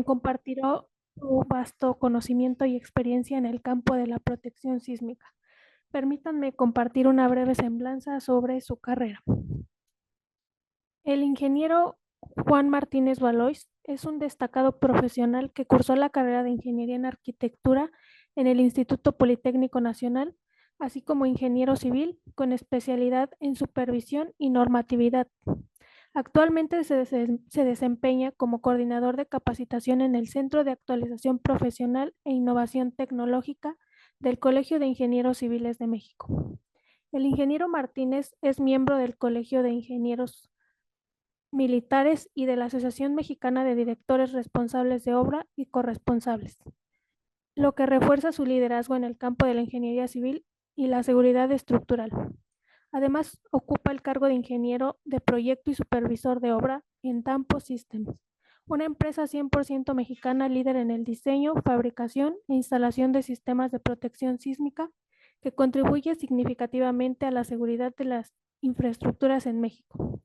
quien compartirá su vasto conocimiento y experiencia en el campo de la protección sísmica. Permítanme compartir una breve semblanza sobre su carrera. El ingeniero Juan Martínez Valois es un destacado profesional que cursó la carrera de Ingeniería en Arquitectura en el Instituto Politécnico Nacional, así como ingeniero civil con especialidad en supervisión y normatividad. Actualmente se desempeña como coordinador de capacitación en el Centro de Actualización Profesional e Innovación Tecnológica del Colegio de Ingenieros Civiles de México. El ingeniero Martínez es miembro del Colegio de Ingenieros Militares y de la Asociación Mexicana de Directores Responsables de Obra y Corresponsables, lo que refuerza su liderazgo en el campo de la ingeniería civil y la seguridad estructural. Además, ocupa el cargo de ingeniero de proyecto y supervisor de obra en Tampo Systems, una empresa 100% mexicana líder en el diseño, fabricación e instalación de sistemas de protección sísmica que contribuye significativamente a la seguridad de las infraestructuras en México.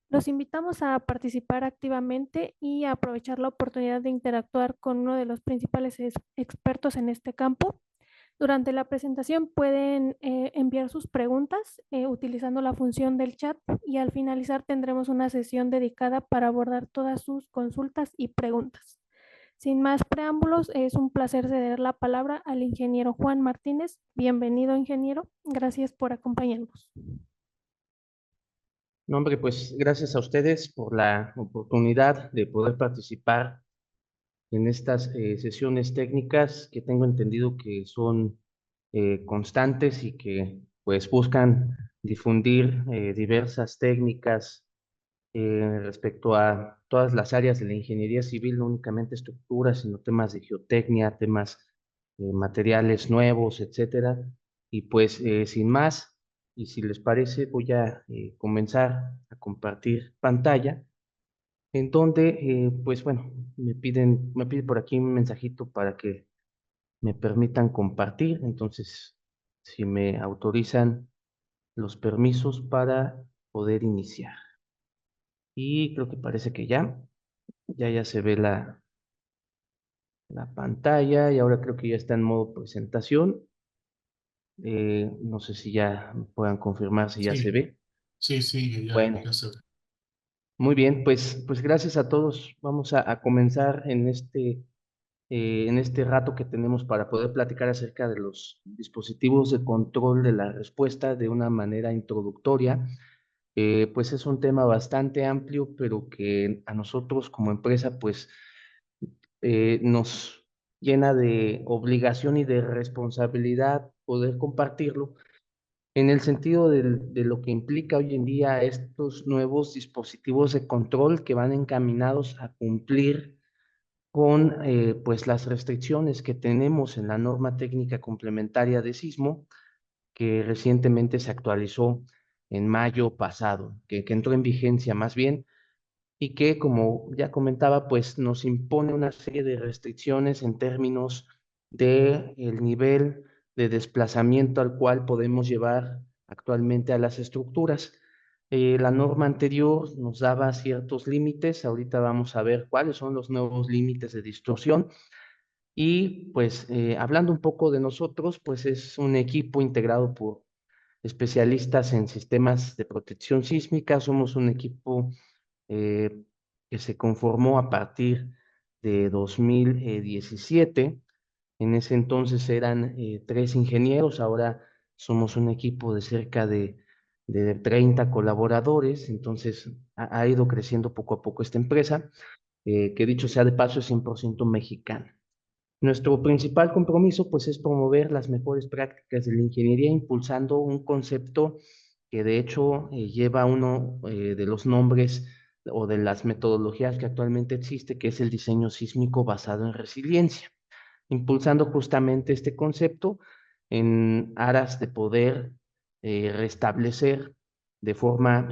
Los invitamos a participar activamente y a aprovechar la oportunidad de interactuar con uno de los principales expertos en este campo. Durante la presentación pueden enviar sus preguntas utilizando la función del chat y al finalizar tendremos una sesión dedicada para abordar todas sus consultas y preguntas. Sin más preámbulos, es un placer ceder la palabra al ingeniero Juan Martínez. Bienvenido, ingeniero. Gracias por acompañarnos. No, hombre, pues gracias a ustedes por la oportunidad de poder participar en estas sesiones técnicas que tengo entendido que son constantes y que pues buscan difundir diversas técnicas respecto a todas las áreas de la ingeniería civil, no únicamente estructuras, sino temas de geotecnia, temas materiales nuevos, etcétera. Y pues sin más, y si les parece, voy a comenzar a compartir pantalla, en donde, pues bueno, me pide por aquí un mensajito para que me permitan compartir. Entonces, si me autorizan los permisos para poder iniciar. Y creo que parece que ya se ve la pantalla y ahora creo que ya está en modo presentación. No sé si ya puedan confirmar si ya se Sí, ve. sí, Bueno, ya se ve. muy bien, pues gracias a todos. Vamos a comenzar en este rato que tenemos para poder platicar acerca de los dispositivos de control de la respuesta de una manera introductoria. Pues es un tema bastante amplio, pero que a nosotros como empresa, pues nos llena de obligación y de responsabilidad poder compartirlo en el sentido de lo que implica hoy en día estos nuevos dispositivos de control que van encaminados a cumplir con pues las restricciones que tenemos en la norma técnica complementaria de sismo que recientemente se actualizó en mayo pasado, que entró en vigencia más bien y que, como ya comentaba, pues nos impone una serie de restricciones en términos de el nivel de desplazamiento al cual podemos llevar actualmente a las estructuras. La norma anterior nos daba ciertos límites, ahorita vamos a ver cuáles son los nuevos límites de distorsión y pues hablando un poco de nosotros, pues es un equipo integrado por especialistas en sistemas de protección sísmica, somos un equipo eh, que se conformó a partir de 2017. En ese entonces eran 3 ingenieros, ahora somos un equipo de cerca de 30 colaboradores, entonces ha ido creciendo poco a poco esta empresa, que dicho sea de paso es 100% mexicana. Nuestro principal compromiso pues es promover las mejores prácticas de la ingeniería impulsando un concepto que de hecho lleva uno de los nombres o de las metodologías que actualmente existe, que es el diseño sísmico basado en resiliencia, impulsando justamente este concepto en aras de poder restablecer de forma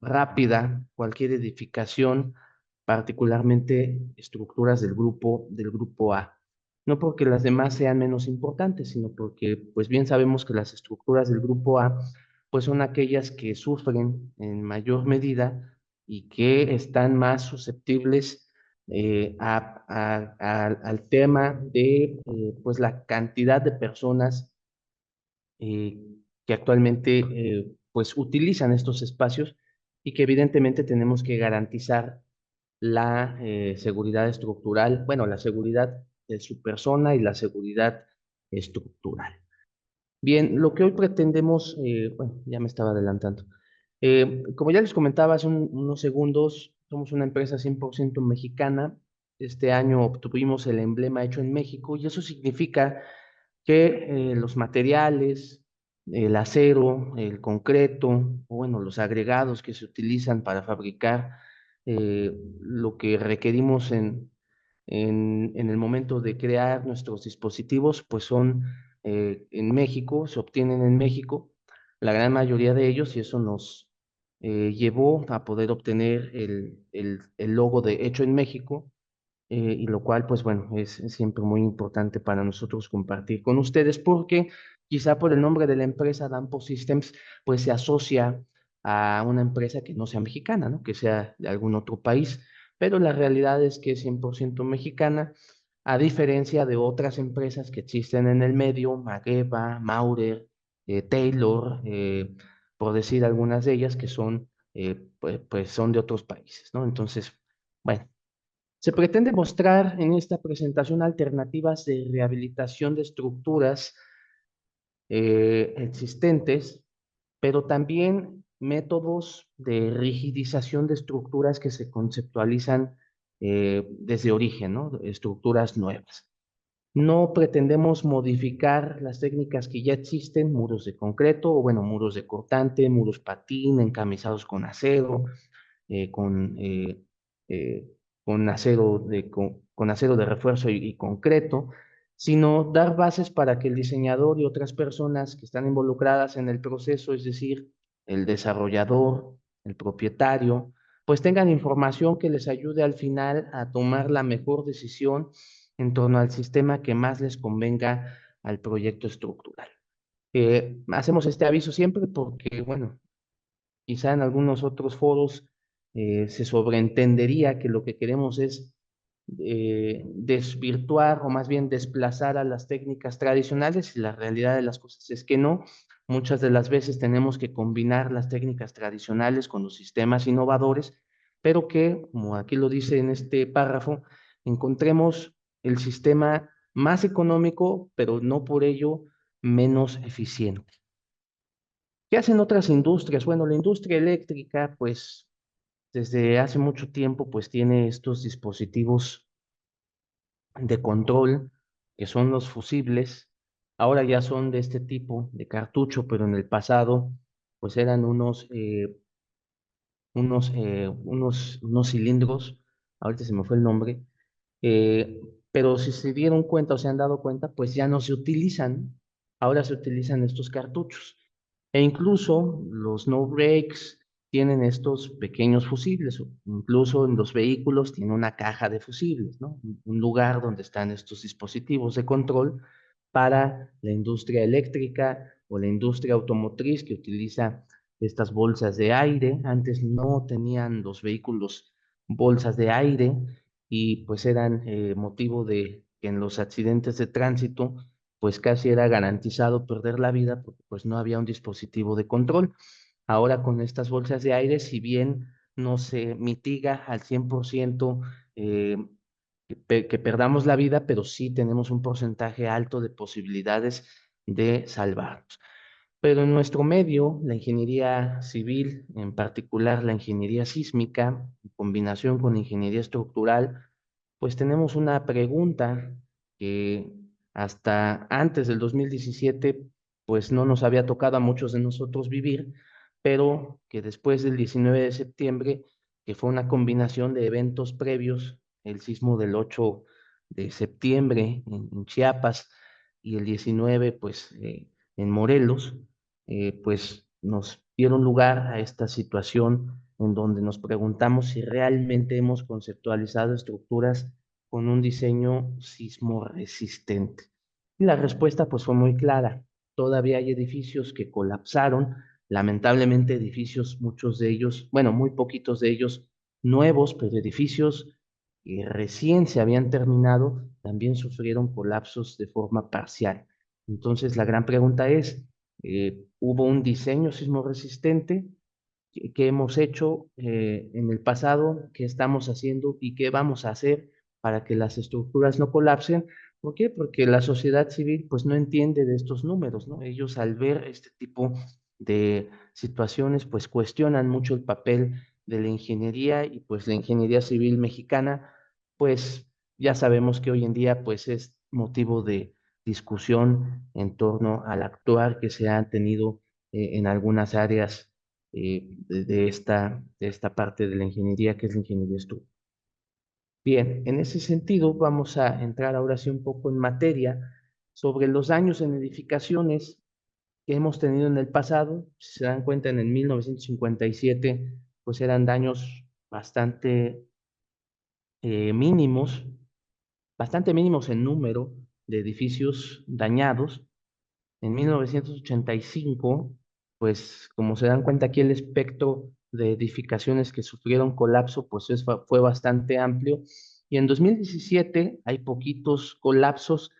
rápida cualquier edificación, particularmente estructuras del grupo A. No porque las demás sean menos importantes, sino porque pues bien sabemos que las estructuras del grupo A pues son aquellas que sufren en mayor medida y que están más susceptibles al tema de pues la cantidad de personas eh, que actualmente pues utilizan estos espacios y que evidentemente tenemos que garantizar la seguridad estructural, bueno, la seguridad de su persona y la seguridad estructural. Bien, lo que hoy pretendemos, bueno, ya me estaba adelantando. Como ya les comentaba hace unos segundos, somos una empresa 100% mexicana. Este año obtuvimos el emblema hecho en México y eso significa que los materiales, el acero, el concreto, o bueno, los agregados que se utilizan para fabricar lo que requerimos en el momento de crear nuestros dispositivos, pues son en México, se obtienen en México, la gran mayoría de ellos, y eso nos llevó a poder obtener el logo de Hecho en México, y lo cual, pues bueno, es siempre muy importante para nosotros compartir con ustedes, porque quizá por el nombre de la empresa Dampo Systems, pues se asocia a una empresa que no sea mexicana, ¿no? Que sea de algún otro país, pero la realidad es que es 100% mexicana, a diferencia de otras empresas que existen en el medio, Mageva, Maurer, Taylor, por decir algunas de ellas que son, pues son de otros países, ¿no? Entonces, bueno. Se pretende mostrar en esta presentación alternativas de rehabilitación de estructuras existentes, pero también métodos de rigidización de estructuras que se conceptualizan desde origen, ¿no? Estructuras nuevas. No pretendemos modificar las técnicas que ya existen, muros de concreto, o bueno, muros de cortante, muros patín, encamisados con acero, eh, con, eh, eh, con acero de refuerzo y concreto, sino dar bases para que el diseñador y otras personas que están involucradas en el proceso, es decir, el desarrollador, el propietario, pues tengan información que les ayude al final a tomar la mejor decisión en torno al sistema que más les convenga al proyecto estructural. Hacemos este aviso siempre porque, bueno, quizá en algunos otros foros se sobreentendería que lo que queremos es desvirtuar o más bien desplazar a las técnicas tradicionales y la realidad de las cosas es que no. Muchas de las veces tenemos que combinar las técnicas tradicionales con los sistemas innovadores, pero que, como aquí lo dice en este párrafo, encontremos el sistema más económico, pero no por ello menos eficiente. ¿Qué hacen otras industrias? Bueno, la industria eléctrica, pues desde hace mucho tiempo, pues tiene estos dispositivos de control que son los fusibles. Ahora ya son de este tipo de cartucho, pero en el pasado, pues eran unos cilindros, ahorita se me fue el nombre, eh, pero si se dieron cuenta o se han dado cuenta, pues ya no se utilizan, ahora se utilizan estos cartuchos. E incluso los no brakes tienen estos pequeños fusibles, o incluso en los vehículos tiene una caja de fusibles, ¿no? Un lugar donde están estos dispositivos de control para la industria eléctrica o la industria automotriz que utiliza estas bolsas de aire. Antes no tenían los vehículos bolsas de aire y pues eran motivo de que en los accidentes de tránsito pues casi era garantizado perder la vida porque pues no había un dispositivo de control. Ahora con estas bolsas de aire, si bien no se mitiga al 100% eh, que perdamos la vida, pero sí tenemos un porcentaje alto de posibilidades de salvarnos. Pero en nuestro medio, la ingeniería civil, en particular la ingeniería sísmica, en combinación con ingeniería estructural, pues tenemos una pregunta que hasta antes del 2017, pues no nos había tocado a muchos de nosotros vivir, pero que después del 19 de septiembre, que fue una combinación de eventos previos, el sismo del 8 de septiembre en Chiapas y el 19, pues en Morelos, pues nos dieron lugar a esta situación en donde nos preguntamos si realmente hemos conceptualizado estructuras con un diseño sismo resistente. Y la respuesta pues fue muy clara. Todavía hay edificios que colapsaron, lamentablemente edificios, muchos de ellos, bueno, muy poquitos de ellos nuevos, pero edificios que recién se habían terminado, también sufrieron colapsos de forma parcial. Entonces, la gran pregunta es, ¿hubo un diseño sismo resistente? ¿Qué hemos hecho en el pasado? ¿Qué estamos haciendo y qué vamos a hacer para que las estructuras no colapsen? ¿Por qué? Porque la sociedad civil pues no entiende de estos números, ¿no? Ellos al ver este tipo de situaciones pues cuestionan mucho el papel de la ingeniería y pues la ingeniería civil mexicana pues ya sabemos que hoy en día pues es motivo de discusión en torno al actuar que se ha tenido en algunas áreas de esta parte de la ingeniería que es la ingeniería estructural. Bien, en ese sentido vamos a entrar ahora sí un poco en materia sobre los daños en edificaciones que hemos tenido en el pasado. Si se dan cuenta, en el 1957, pues eran daños mínimos, bastante mínimos en número de edificios dañados. En 1985, pues como se dan cuenta aquí el espectro de edificaciones que sufrieron colapso, pues fue bastante amplio. Y en 2017 hay poquitos colapsos,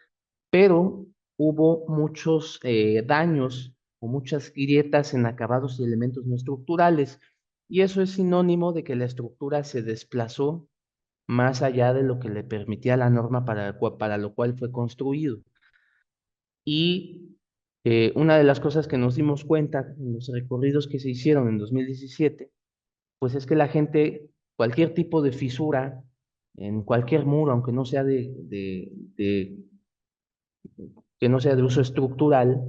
pero hubo muchos daños o muchas grietas en acabados y elementos no estructurales. Y eso es sinónimo de que la estructura se desplazó más allá de lo que le permitía la norma para lo cual fue construido. Y una de las cosas que nos dimos cuenta en los recorridos que se hicieron en 2017, pues es que la gente, cualquier tipo de fisura en cualquier muro, aunque no sea que no sea de uso estructural,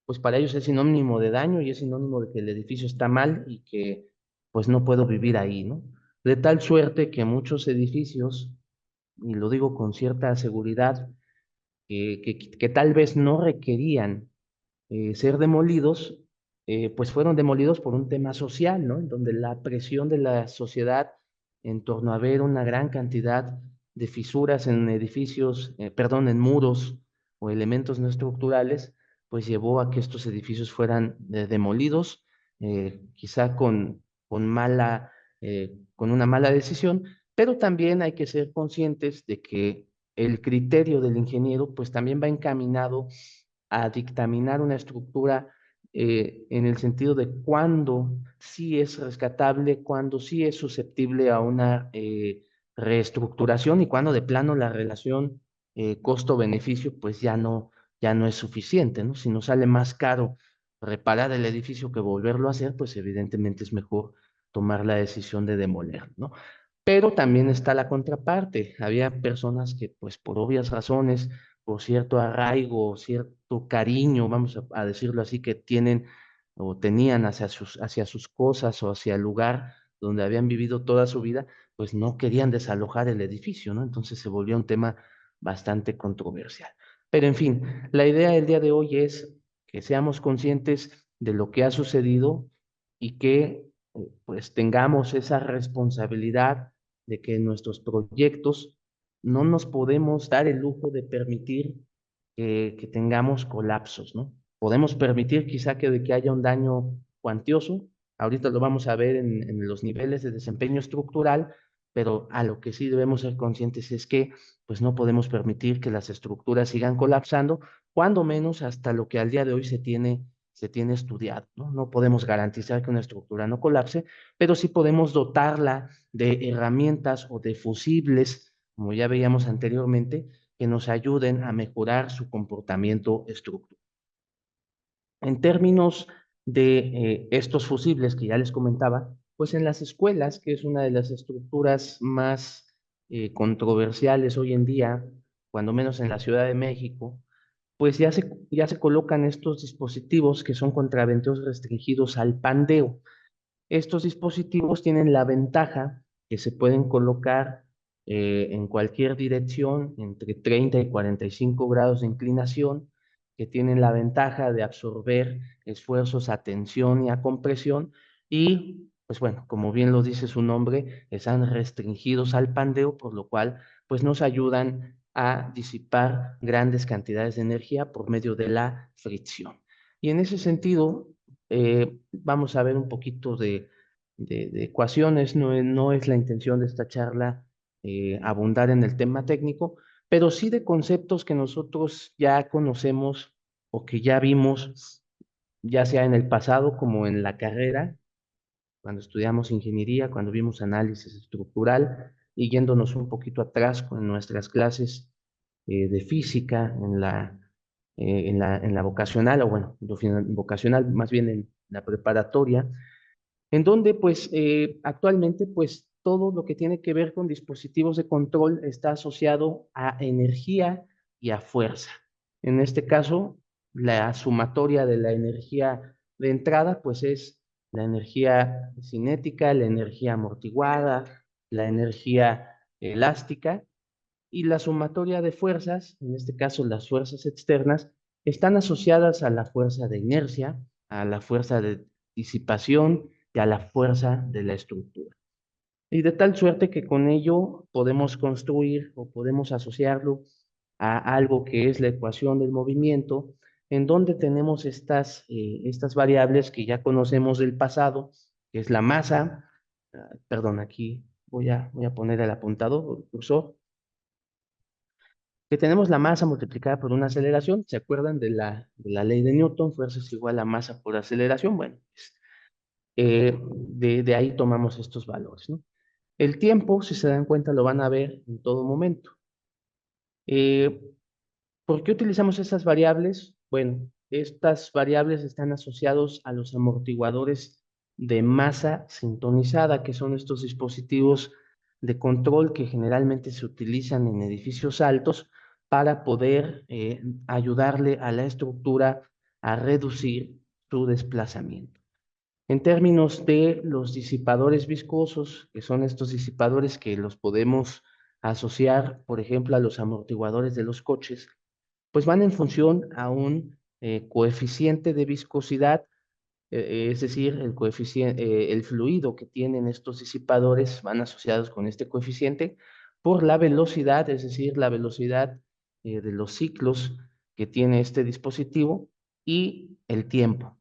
pues para ellos es sinónimo de daño y es sinónimo de que el edificio está mal y que pues no puedo vivir ahí, ¿no? De tal suerte que muchos edificios, y lo digo con cierta seguridad, que tal vez no requerían ser demolidos, pues fueron demolidos por un tema social, ¿no? En donde la presión de la sociedad en torno a ver una gran cantidad de fisuras en edificios, perdón, en muros o elementos no estructurales, pues llevó a que estos edificios fueran demolidos, quizá con una mala decisión, pero también hay que ser conscientes de que el criterio del ingeniero, pues también va encaminado a dictaminar una estructura en el sentido de cuándo sí es rescatable, cuándo sí es susceptible a una reestructuración y cuándo de plano la relación costo-beneficio pues ya no es suficiente, ¿no? Si nos sale más caro reparar el edificio que volverlo a hacer, pues evidentemente es mejor tomar la decisión de demoler, ¿no? Pero también está la contraparte. Había personas que, pues por obvias razones, por cierto arraigo, cierto cariño, vamos a decirlo así, que tienen o tenían hacia sus cosas o hacia el lugar donde habían vivido toda su vida, pues no querían desalojar el edificio, ¿no? Entonces se volvió un tema bastante controversial. Pero en fin, la idea del día de hoy es que seamos conscientes de lo que ha sucedido y que pues tengamos esa responsabilidad de que en nuestros proyectos no nos podemos dar el lujo de permitir que tengamos colapsos, ¿no? Podemos permitir quizá de que haya un daño cuantioso, ahorita lo vamos a ver en los niveles de desempeño estructural, pero a lo que sí debemos ser conscientes es que pues no podemos permitir que las estructuras sigan colapsando, cuando menos hasta lo que al día de hoy se tiene estudiado, ¿no? No podemos garantizar que una estructura no colapse, pero sí podemos dotarla de herramientas o de fusibles, como ya veíamos anteriormente, que nos ayuden a mejorar su comportamiento estructural. En términos de estos fusibles que ya les comentaba, pues en las escuelas, que es una de las estructuras más controversiales hoy en día, cuando menos en la Ciudad de México, pues ya se colocan estos dispositivos que son contraventos restringidos al pandeo. Estos dispositivos tienen la ventaja que se pueden colocar en cualquier dirección entre 30 y 45 grados de inclinación, que tienen la ventaja de absorber esfuerzos a tensión y a compresión y, pues bueno, como bien lo dice su nombre, están restringidos al pandeo, por lo cual, pues nos ayudan a disipar grandes cantidades de energía por medio de la fricción. Y en ese sentido, vamos a ver un poquito de ecuaciones, no es la intención de esta charla abundar en el tema técnico, pero sí de conceptos que nosotros ya conocemos o que ya vimos, ya sea en el pasado como en la carrera, cuando estudiamos ingeniería, cuando vimos análisis estructural y yéndonos un poquito atrás con nuestras clases de física en la vocacional, o bueno, vocacional, más bien en la preparatoria, en donde pues actualmente pues todo lo que tiene que ver con dispositivos de control está asociado a energía y a fuerza. En este caso, la sumatoria de la energía de entrada pues es la energía cinética, la energía amortiguada, la energía elástica y la sumatoria de fuerzas, en este caso las fuerzas externas, están asociadas a la fuerza de inercia, a la fuerza de disipación y a la fuerza de la estructura. Y de tal suerte que con ello podemos construir o podemos asociarlo a algo que es la ecuación del movimiento, en donde tenemos estas variables que ya conocemos del pasado, que es la masa, perdón, aquí voy a poner el apuntador, el cursor, que tenemos la masa multiplicada por una aceleración. ¿Se acuerdan de la ley de Newton? Fuerza es igual a masa por aceleración. Bueno, pues, de ahí tomamos estos valores, ¿no? El tiempo, si se dan cuenta, lo van a ver en todo momento. Eh, ¿Por qué utilizamos estas variables? Bueno, estas variables están asociados a los amortiguadores de masa sintonizada, que son estos dispositivos de control que generalmente se utilizan en edificios altos para poder ayudarle a la estructura a reducir su desplazamiento. En términos de los disipadores viscosos, que son estos disipadores que los podemos asociar, por ejemplo, a los amortiguadores de los coches, pues van en función a un coeficiente de viscosidad, es decir, el fluido que tienen estos disipadores van asociados con este coeficiente por la velocidad, es decir, la velocidad de los ciclos que tiene este dispositivo y el tiempo.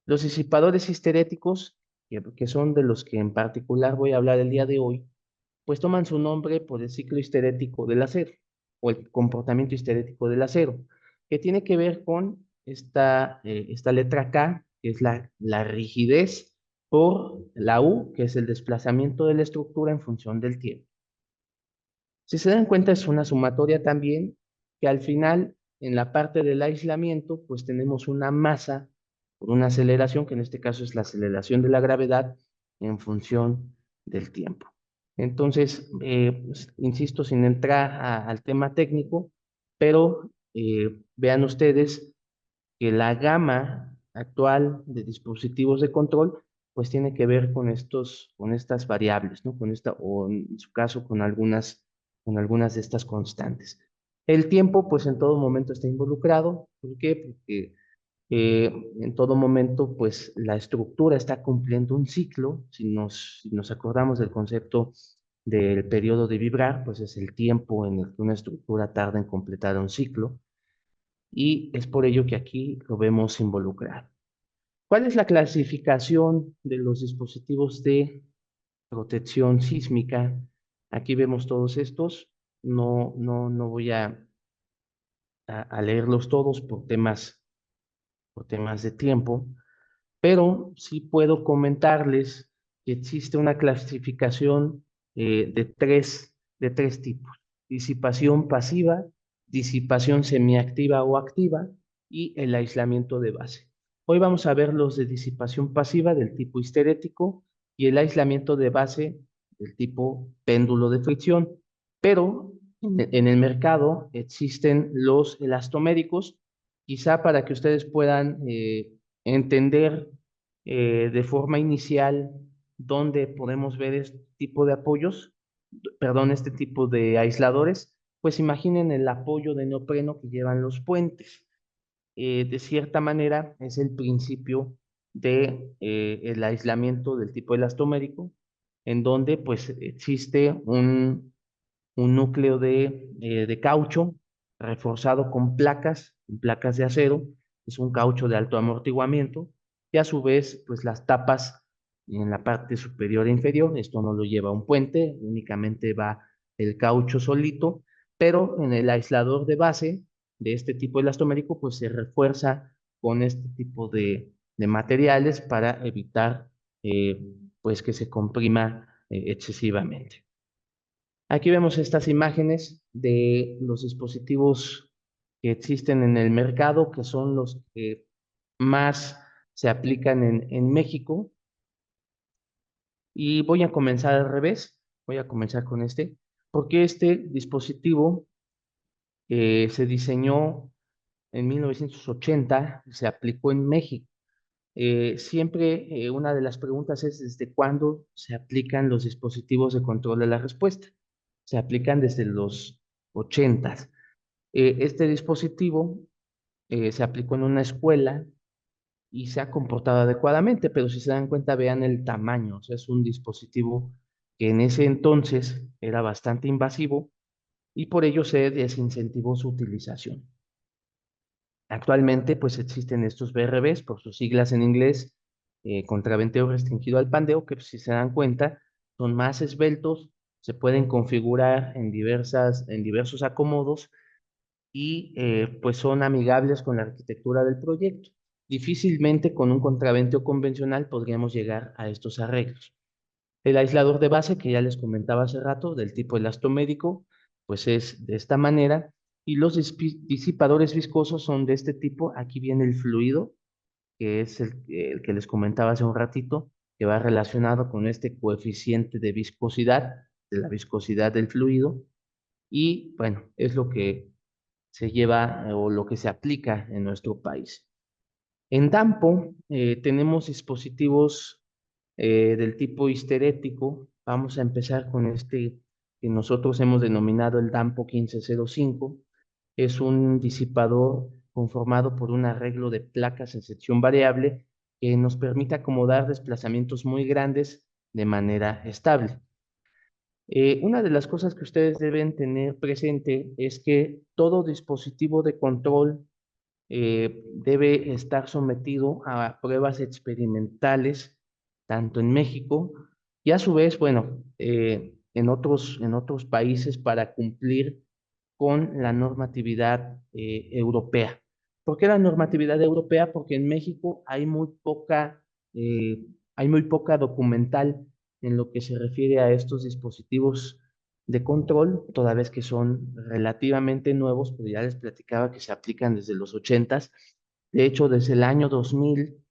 Los disipadores histeréticos, que son de los que en particular voy a hablar el día de hoy, pues toman su nombre por el ciclo histerético del acero o el comportamiento histerético del acero, que tiene que ver con esta letra K, que es la rigidez, por la U, que es el desplazamiento de la estructura en función del tiempo. Si se dan cuenta, es una sumatoria también que al final, en la parte del aislamiento, pues tenemos una masa por una aceleración, que en este caso es la aceleración de la gravedad en función del tiempo. Entonces, pues, insisto, sin entrar al tema técnico, pero vean ustedes que la gama actual de dispositivos de control, pues tiene que ver con estas variables, ¿no? O en su caso, con algunas de estas constantes. El tiempo, pues en todo momento está involucrado. ¿Por qué? Porque en todo momento, pues la estructura está cumpliendo un ciclo. Si nos acordamos del concepto del periodo de vibrar, pues es el tiempo en el que una estructura tarda en completar un ciclo y es por ello que aquí lo vemos involucrado. ¿Cuál es la clasificación de los dispositivos de protección sísmica? Aquí vemos todos estos. No voy a leerlos todos por temas de tiempo, pero sí puedo comentarles que existe una clasificación de tres tipos: disipación pasiva, disipación semiactiva o activa y el aislamiento de base. Hoy vamos a ver los de disipación pasiva del tipo histerético y el aislamiento de base del tipo péndulo de fricción, pero en el mercado existen los elastoméricos, quizá para que ustedes puedan entender de forma inicial dónde podemos ver este tipo de apoyos, perdón, este tipo de aisladores. Pues imaginen el apoyo de neopreno que llevan los puentes. De cierta manera es el principio de el aislamiento del tipo elastomérico, en donde pues existe un núcleo de caucho reforzado con placas de acero. Es un caucho de alto amortiguamiento y a su vez, pues las tapas en la parte superior e inferior. Esto no lo lleva un puente, únicamente va el caucho solito, pero en el aislador de base de este tipo elastomérico, pues se refuerza con este tipo de materiales para evitar eh, pues que se comprima excesivamente. Aquí vemos estas imágenes de los dispositivos que existen en el mercado, que son los que más se aplican en México. Y voy a comenzar al revés, voy a comenzar con este, porque este dispositivo se diseñó en 1980, se aplicó en México. Siempre una de las preguntas es ¿desde cuándo se aplican los dispositivos de control de la respuesta? Se aplican desde los 80. Este dispositivo se aplicó en una escuela y se ha comportado adecuadamente, pero si se dan cuenta, vean el tamaño, o sea, es un dispositivo que en ese entonces era bastante invasivo y por ello se desincentivó su utilización. Actualmente, pues existen estos BRBs, por sus siglas en inglés, contraventeo restringido al pandeo, que pues, si se dan cuenta, son más esbeltos, se pueden configurar en diversos acomodos y pues son amigables con la arquitectura del proyecto. Difícilmente con un contraventeo convencional podríamos llegar a estos arreglos. El aislador de base, que ya les comentaba hace rato, del tipo elastomédico, pues es de esta manera. Y los disipadores viscosos son de este tipo. Aquí viene el fluido, que es el que les comentaba hace un ratito, que va relacionado con este coeficiente de viscosidad, de la viscosidad del fluido. Y bueno, es lo que se lleva o lo que se aplica en nuestro país. En Dampo tenemos dispositivos del tipo histerético. Vamos a empezar con este que nosotros hemos denominado el Dampo 1505. Es un disipador conformado por un arreglo de placas en sección variable que nos permite acomodar desplazamientos muy grandes de manera estable. Una de las cosas que ustedes deben tener presente es que todo dispositivo de control debe estar sometido a pruebas experimentales, tanto en México y a su vez, bueno, en otros países para cumplir con la normatividad europea. ¿Por qué la normatividad europea? Porque en México hay muy poca documental en lo que se refiere a estos dispositivos de control, toda vez que son relativamente nuevos, pero ya les platicaba que se aplican desde los 80. De hecho, desde el año 2000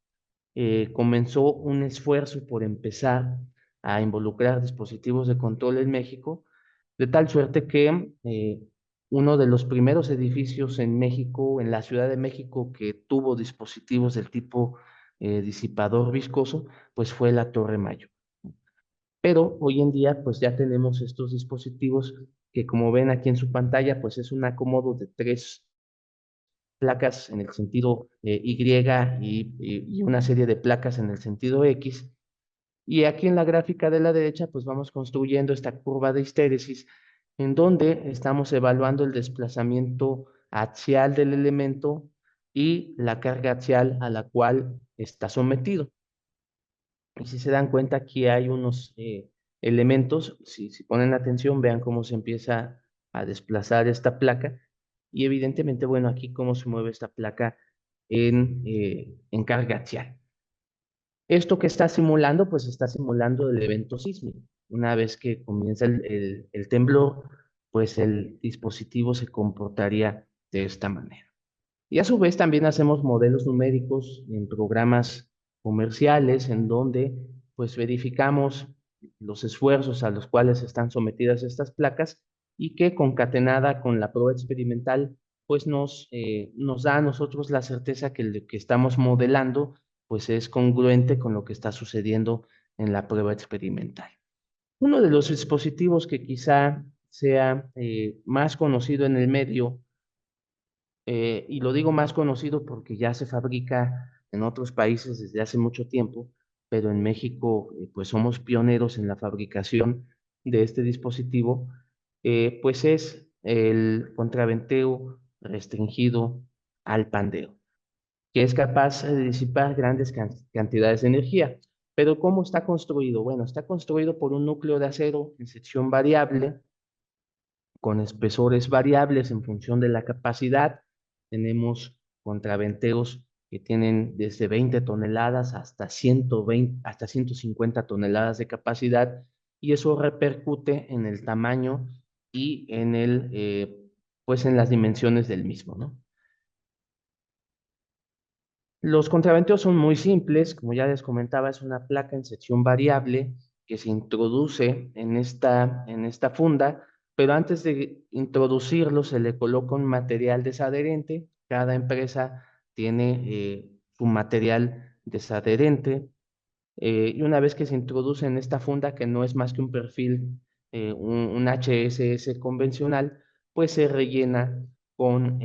comenzó un esfuerzo por empezar a involucrar dispositivos de control en México, de tal suerte que uno de los primeros edificios en México, en la Ciudad de México, que tuvo dispositivos del tipo disipador viscoso, pues fue la Torre Mayo. Pero hoy en día, pues ya tenemos estos dispositivos que, como ven aquí en su pantalla, pues es un acomodo de tres placas en el sentido y una serie de placas en el sentido X. Y aquí en la gráfica de la derecha, pues vamos construyendo esta curva de histéresis en donde estamos evaluando el desplazamiento axial del elemento y la carga axial a la cual está sometido. Y si se dan cuenta, aquí hay unos elementos, si ponen atención, vean cómo se empieza a desplazar esta placa y evidentemente, bueno, aquí cómo se mueve esta placa en carga axial. Esto que está simulando, pues está simulando el evento sísmico. Una vez que comienza el temblor, pues el dispositivo se comportaría de esta manera. Y a su vez también hacemos modelos numéricos en programas comerciales en donde pues verificamos los esfuerzos a los cuales están sometidas estas placas y que concatenada con la prueba experimental pues nos da a nosotros la certeza que lo que estamos modelando pues es congruente con lo que está sucediendo en la prueba experimental. Uno de los dispositivos que quizá sea más conocido en el medio, y lo digo más conocido porque ya se fabrica en otros países desde hace mucho tiempo, pero en México pues somos pioneros en la fabricación de este dispositivo, pues es el contraventeo restringido al pandeo, que es capaz de disipar grandes cantidades de energía. Pero ¿cómo está construido? Bueno, está construido por un núcleo de acero en sección variable, con espesores variables en función de la capacidad. Tenemos contraventeos que tienen desde 20 toneladas hasta 120, hasta 150 toneladas de capacidad, y eso repercute en el tamaño y en pues en las dimensiones del mismo, ¿no? Los contraventeos son muy simples, como ya les comentaba, es una placa en sección variable que se introduce en esta funda, pero antes de introducirlo se le coloca un material desadherente. Cada empresa tiene su material desadherente, y una vez que se introduce en esta funda, que no es más que un perfil, un HSS convencional, pues se rellena con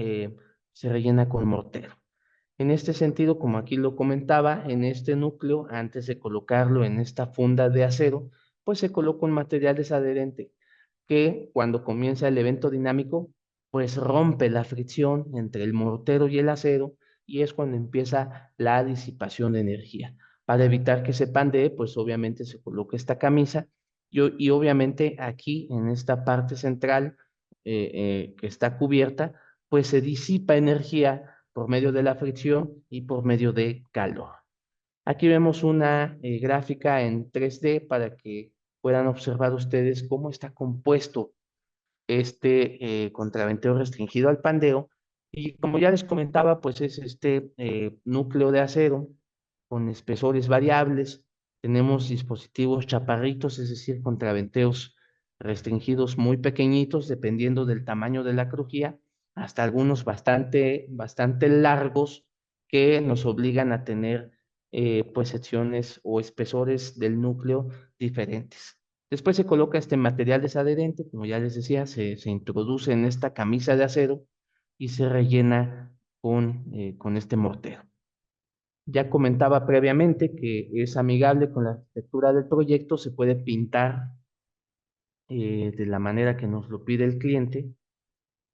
mortero. En este sentido, como aquí lo comentaba, en este núcleo, antes de colocarlo en esta funda de acero, pues se coloca un material desadherente que cuando comienza el evento dinámico, pues rompe la fricción entre el mortero y el acero, y es cuando empieza la disipación de energía. Para evitar que se pandee, pues obviamente se coloca esta camisa, y obviamente aquí en esta parte central, que está cubierta, pues se disipa energía por medio de la fricción y por medio de calor. Aquí vemos una gráfica en 3D para que puedan observar ustedes cómo está compuesto este contraventeo restringido al pandeo. Y como ya les comentaba, pues es este núcleo de acero con espesores variables. Tenemos dispositivos chaparritos, es decir, contraventeos restringidos muy pequeñitos, dependiendo del tamaño de la crujía, hasta algunos bastante largos que nos obligan a tener pues secciones o espesores del núcleo diferentes. Después se coloca este material desadherente, como ya les decía, se introduce en esta camisa de acero y se rellena con este mortero. Ya comentaba previamente que es amigable con la arquitectura del proyecto, se puede pintar de la manera que nos lo pide el cliente,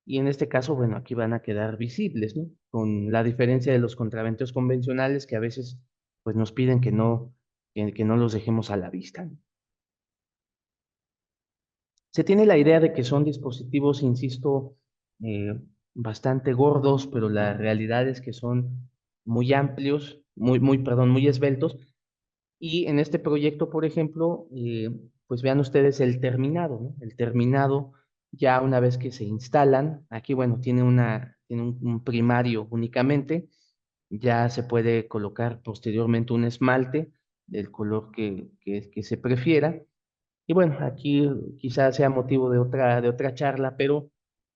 y en este caso, bueno, aquí van a quedar visibles, ¿no? Con la diferencia de los contraventeos convencionales que a veces pues nos piden que no los dejemos a la vista, ¿no? Se tiene la idea de que son dispositivos, insisto, bastante gordos, pero la realidad es que son muy amplios, perdón, muy esbeltos. Y en este proyecto, por ejemplo, pues vean ustedes el terminado, ¿no? El terminado, ya una vez que se instalan, aquí, bueno, tiene un primario únicamente, ya se puede colocar posteriormente un esmalte del color que se prefiera. Y bueno, aquí quizás sea motivo de otra charla, pero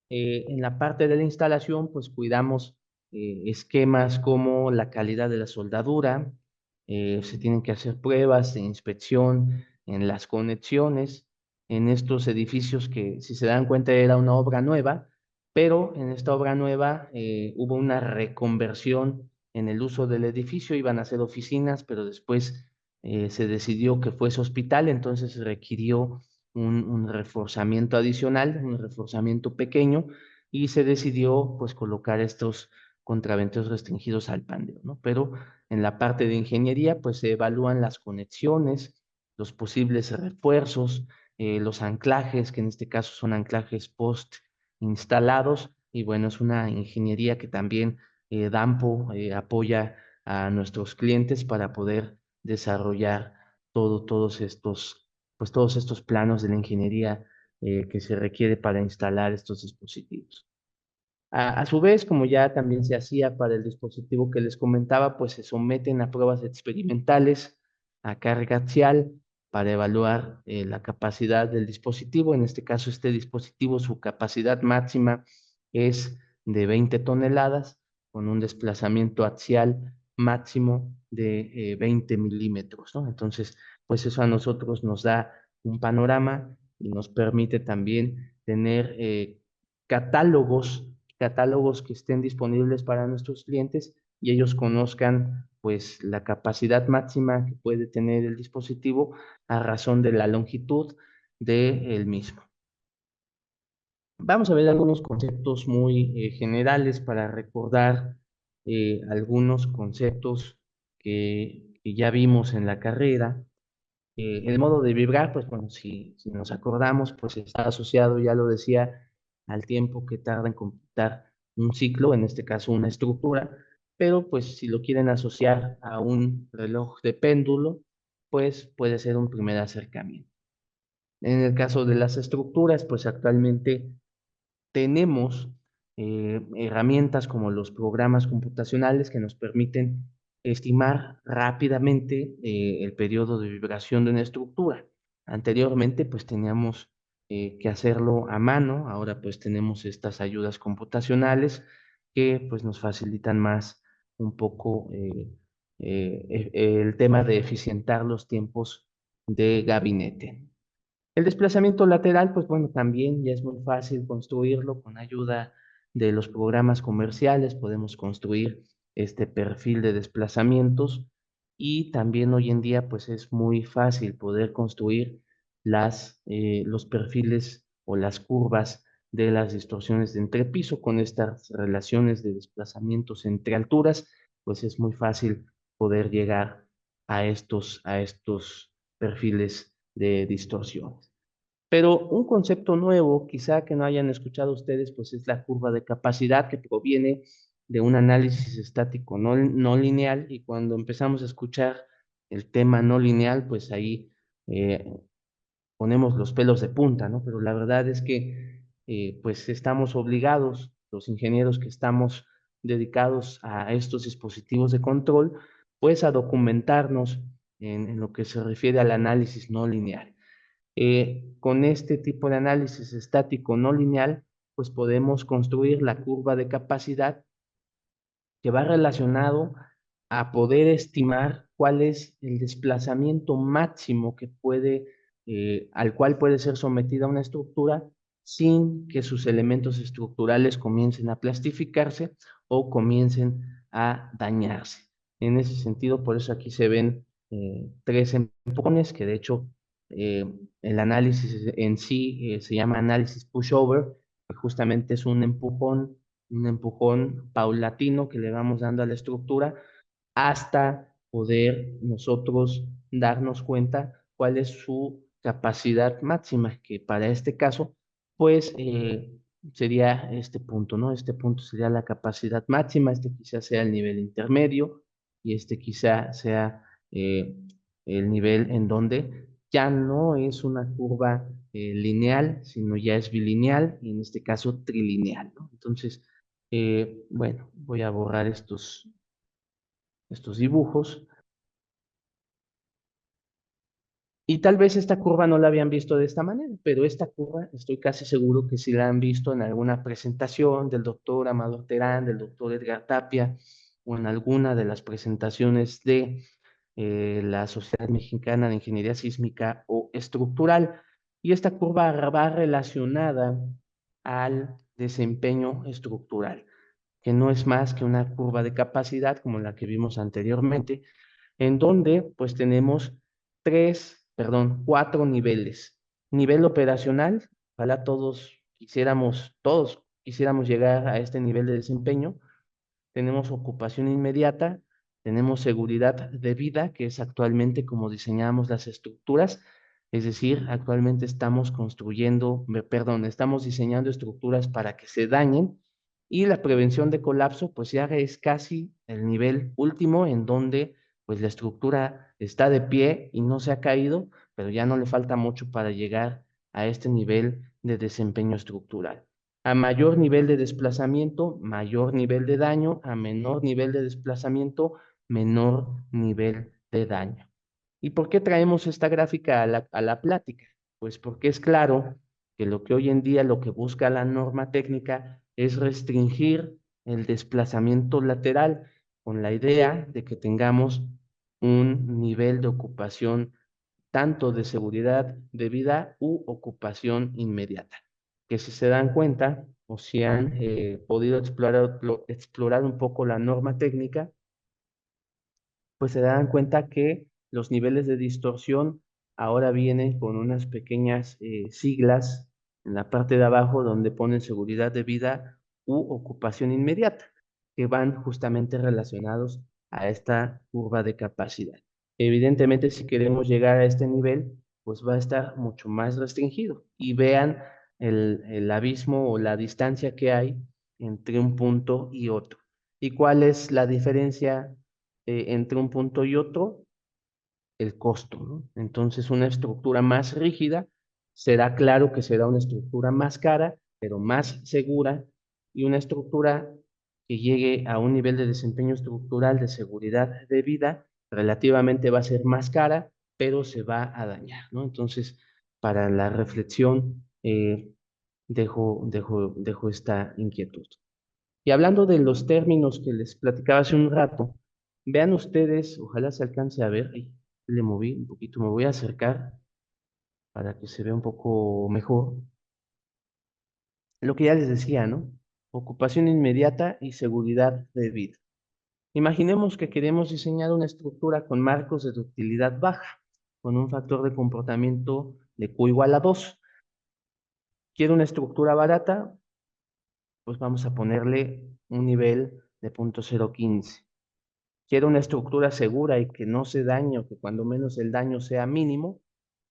en la parte de la instalación, pues cuidamos esquemas como la calidad de la soldadura. Se tienen que hacer pruebas de inspección en las conexiones, en estos edificios que, si se dan cuenta, era una obra nueva, pero en esta obra nueva hubo una reconversión en el uso del edificio. Iban a ser oficinas, pero después se decidió que fuese hospital, entonces se requirió un reforzamiento adicional, un reforzamiento pequeño, y se decidió pues colocar estos contraventeos restringidos al pandeo, ¿no? Pero en la parte de ingeniería pues se evalúan las conexiones, los posibles refuerzos, los anclajes, que en este caso son anclajes post instalados, y bueno, es una ingeniería que también DAMPO apoya a nuestros clientes para poder desarrollar todos estos planos de la ingeniería que se requiere para instalar estos dispositivos. A su vez, como ya también se hacía para el dispositivo que les comentaba, pues se someten a pruebas experimentales a carga axial para evaluar la capacidad del dispositivo. En este caso, este dispositivo, su capacidad máxima es de 20 toneladas, con un desplazamiento axial máximo de 20 milímetros, ¿no? Entonces, pues eso a nosotros nos da un panorama y nos permite también tener catálogos catálogos que estén disponibles para nuestros clientes, y ellos conozcan pues la capacidad máxima que puede tener el dispositivo a razón de la longitud del mismo. Vamos a ver algunos conceptos muy generales para recordar algunos conceptos que que ya vimos en la carrera. El modo de vibrar, pues bueno, si nos acordamos, pues está asociado, ya lo decía, al tiempo que tarda en completar un ciclo, en este caso una estructura, pero pues si lo quieren asociar a un reloj de péndulo, pues puede ser un primer acercamiento. En el caso de las estructuras, pues actualmente tenemos herramientas como los programas computacionales que nos permiten estimar rápidamente el periodo de vibración de una estructura. Anteriormente, pues teníamos que hacerlo a mano, ahora pues tenemos estas ayudas computacionales que pues nos facilitan más un poco el tema de eficientar los tiempos de gabinete. El desplazamiento lateral, pues bueno, también ya es muy fácil construirlo con ayuda de los programas comerciales. Podemos construir este perfil de desplazamientos y también hoy en día pues es muy fácil poder construir los perfiles o las curvas de las distorsiones de entrepiso con estas relaciones de desplazamientos entre alturas, pues es muy fácil poder llegar a estos perfiles de distorsiones. Pero un concepto nuevo, quizá que no hayan escuchado ustedes, pues es la curva de capacidad que proviene de un análisis estático no lineal, y cuando empezamos a escuchar el tema no lineal, pues ahí eh, ponemos los pelos de punta, ¿no? Pero la verdad es que pues estamos obligados, los ingenieros que estamos dedicados a estos dispositivos de control, pues a documentarnos en lo que se refiere al análisis no lineal. Con este tipo de análisis estático no lineal, pues podemos construir la curva de capacidad que va relacionado a poder estimar cuál es el desplazamiento máximo al cual puede ser sometida una estructura sin que sus elementos estructurales comiencen a plastificarse o comiencen a dañarse. En ese sentido, por eso aquí se ven tres empujones que de hecho eh, el análisis en sí se llama análisis pushover, que justamente es un empujón paulatino que le vamos dando a la estructura hasta poder nosotros darnos cuenta cuál es su capacidad máxima, que para este caso, pues sería este punto, ¿no? Este punto sería la capacidad máxima, este quizá sea el nivel intermedio y este quizá sea el nivel en donde ya no es una curva lineal, sino ya es bilineal y en este caso trilineal, ¿no? Entonces, bueno, voy a borrar estos dibujos. Y tal vez esta curva no la habían visto de esta manera, pero esta curva estoy casi seguro que sí la han visto en alguna presentación del doctor Amador Terán, del doctor Edgar Tapia, o en alguna de las presentaciones de la Sociedad Mexicana de Ingeniería Sísmica o Estructural. Y esta curva va relacionada al desempeño estructural, que no es más que una curva de capacidad como la que vimos anteriormente, en donde pues tenemos cuatro niveles. Nivel operacional, ojalá todos quisiéramos llegar a este nivel de desempeño. Tenemos ocupación inmediata, tenemos seguridad de vida, que es actualmente como diseñamos las estructuras, es decir, actualmente estamos diseñando estructuras para que se dañen, y la prevención de colapso, pues ya es casi el nivel último en donde pues la estructura está de pie y no se ha caído, pero ya no le falta mucho para llegar a este nivel de desempeño estructural. A mayor nivel de desplazamiento, mayor nivel de daño; a menor nivel de desplazamiento, menor nivel de daño. ¿Y por qué traemos esta gráfica a la plática? Pues porque es claro que lo que hoy en día lo que busca la norma técnica es restringir el desplazamiento lateral con la idea de que tengamos un nivel de ocupación tanto de seguridad de vida u ocupación inmediata. Que si se dan cuenta o si han podido explorar un poco la norma técnica, pues se dan cuenta que los niveles de distorsión ahora vienen con unas pequeñas siglas en la parte de abajo donde ponen seguridad de vida u ocupación inmediata, que van justamente relacionados a esta curva de capacidad. Evidentemente, si queremos llegar a este nivel, pues va a estar mucho más restringido. Y vean el abismo o la distancia que hay entre un punto y otro. ¿Y cuál es la diferencia entre un punto y otro? El costo, ¿no? Entonces, una estructura más rígida será claro que será una estructura más cara, pero más segura, y una estructura que llegue a un nivel de desempeño estructural de seguridad de vida relativamente va a ser más cara, pero se va a dañar, ¿no? Entonces, para la reflexión, dejo esta inquietud. Y hablando de los términos que les platicaba hace un rato, vean ustedes, ojalá se alcance a ver, ahí le moví un poquito, me voy a acercar para que se vea un poco mejor. Lo que ya les decía, ¿no? Ocupación inmediata y seguridad de vida. Imaginemos que queremos diseñar una estructura con marcos de ductilidad baja, con un factor de comportamiento de Q igual a 2. Quiero una estructura barata, pues vamos a ponerle un nivel de 0.015. Quiero una estructura segura y que no se dañe o que cuando menos el daño sea mínimo,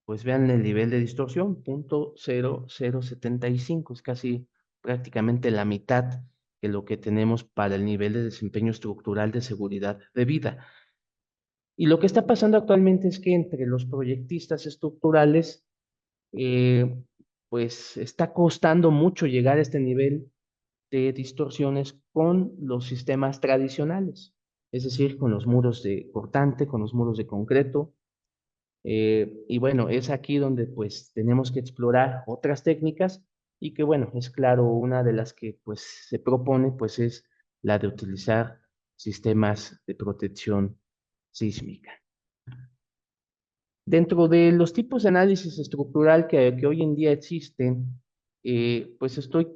pues vean el nivel de distorsión, 0.0075, es casi prácticamente la mitad de lo que tenemos para el nivel de desempeño estructural de seguridad de vida. Y lo que está pasando actualmente es que entre los proyectistas estructurales, eh, pues está costando mucho llegar a este nivel de distorsiones con los sistemas tradicionales, es decir, con los muros de cortante, con los muros de concreto. Y bueno, es aquí donde pues tenemos que explorar otras técnicas y que bueno, es claro, una de las que pues se propone pues es la de utilizar sistemas de protección sísmica. Dentro de los tipos de análisis estructural que hoy en día existen, pues estoy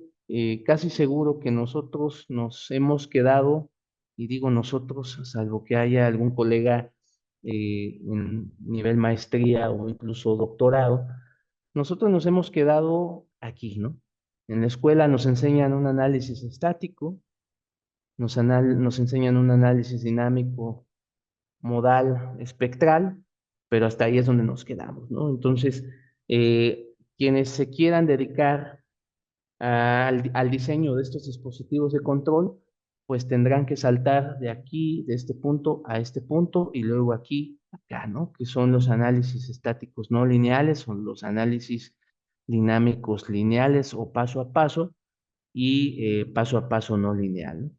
casi seguro que nosotros nos hemos quedado, y digo nosotros, salvo que haya algún colega en nivel maestría o incluso doctorado, nosotros nos hemos quedado aquí, ¿no? En la escuela nos enseñan un análisis estático, nos enseñan un análisis dinámico modal espectral, pero hasta ahí es donde nos quedamos, ¿no? Entonces, quienes se quieran dedicar al diseño de estos dispositivos de control, pues tendrán que saltar de aquí, de este punto a este punto, y luego aquí, acá, ¿no? Que son los análisis estáticos no lineales, son los análisis dinámicos lineales o y paso a paso no lineal, ¿no?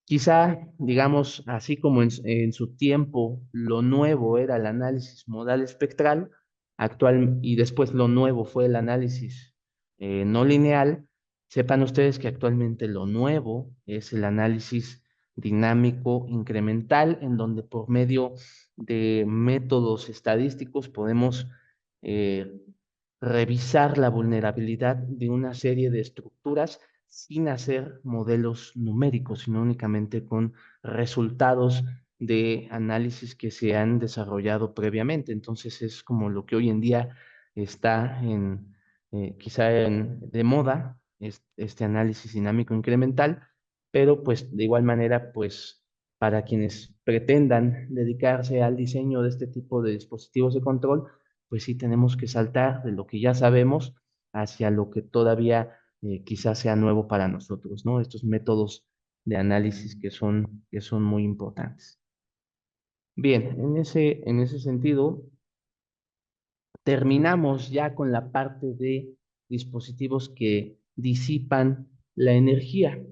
Quizá, digamos, así como en su tiempo lo nuevo era el análisis modal espectral, actual, y después lo nuevo fue el análisis no lineal, sepan ustedes que actualmente lo nuevo es el análisis dinámico incremental, en donde por medio de métodos estadísticos podemos eh, revisar la vulnerabilidad de una serie de estructuras sin hacer modelos numéricos, sino únicamente con resultados de análisis que se han desarrollado previamente. Entonces es como lo que hoy en día está de moda, este análisis dinámico incremental, pero pues de igual manera, pues para quienes pretendan dedicarse al diseño de este tipo de dispositivos de control, pues sí tenemos que saltar de lo que ya sabemos hacia lo que todavía quizás sea nuevo para nosotros, ¿no? Estos métodos de análisis que son muy importantes. Bien, en ese sentido, terminamos ya con la parte de dispositivos que disipan la energía,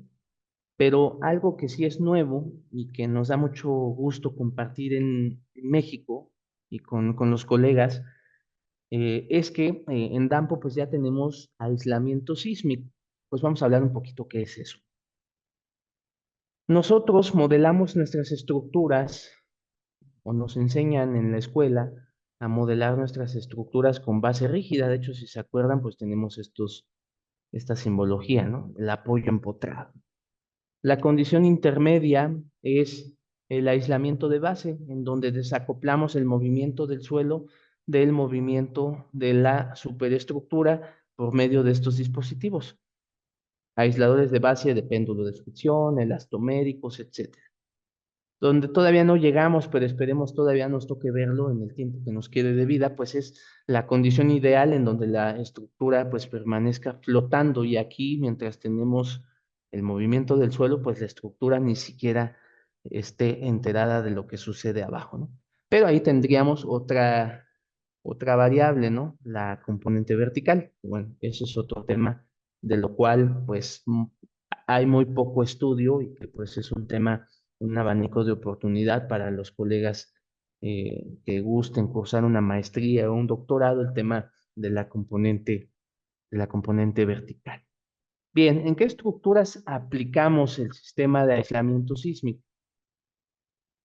pero algo que sí es nuevo y que nos da mucho gusto compartir en México y con los colegas, es que en Dampo pues ya tenemos aislamiento sísmico. Pues vamos a hablar un poquito qué es eso. Nosotros modelamos nuestras estructuras o nos enseñan en la escuela a modelar nuestras estructuras con base rígida. De hecho, si se acuerdan, pues tenemos esta simbología, ¿no? El apoyo empotrado. La condición intermedia es el aislamiento de base, en donde desacoplamos el movimiento del suelo del movimiento de la superestructura por medio de estos dispositivos. Aisladores de base de péndulo de fricción, elastoméricos, etc. Donde todavía no llegamos, pero esperemos todavía nos toque verlo en el tiempo que nos quede de vida, pues es la condición ideal en donde la estructura pues permanezca flotando y aquí mientras tenemos el movimiento del suelo, pues la estructura ni siquiera esté enterada de lo que sucede abajo, ¿no? Pero ahí tendríamos otra variable, ¿no? La componente vertical. Bueno, ese es otro tema de lo cual pues hay muy poco estudio y que pues es un tema, un abanico de oportunidad para los colegas que gusten cursar una maestría o un doctorado, el tema de la componente vertical. Bien, ¿en qué estructuras aplicamos el sistema de aislamiento sísmico?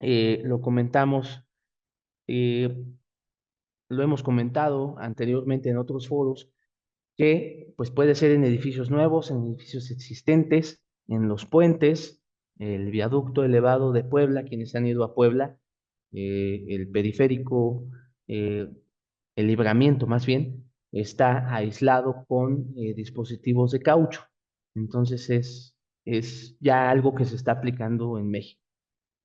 Lo comentamos, eh, lo hemos comentado anteriormente en otros foros, que pues puede ser en edificios nuevos, en edificios existentes, en los puentes, el viaducto elevado de Puebla, quienes han ido a Puebla, el periférico, eh, el libramiento más bien, está aislado con dispositivos de caucho. Entonces es ya algo que se está aplicando en México.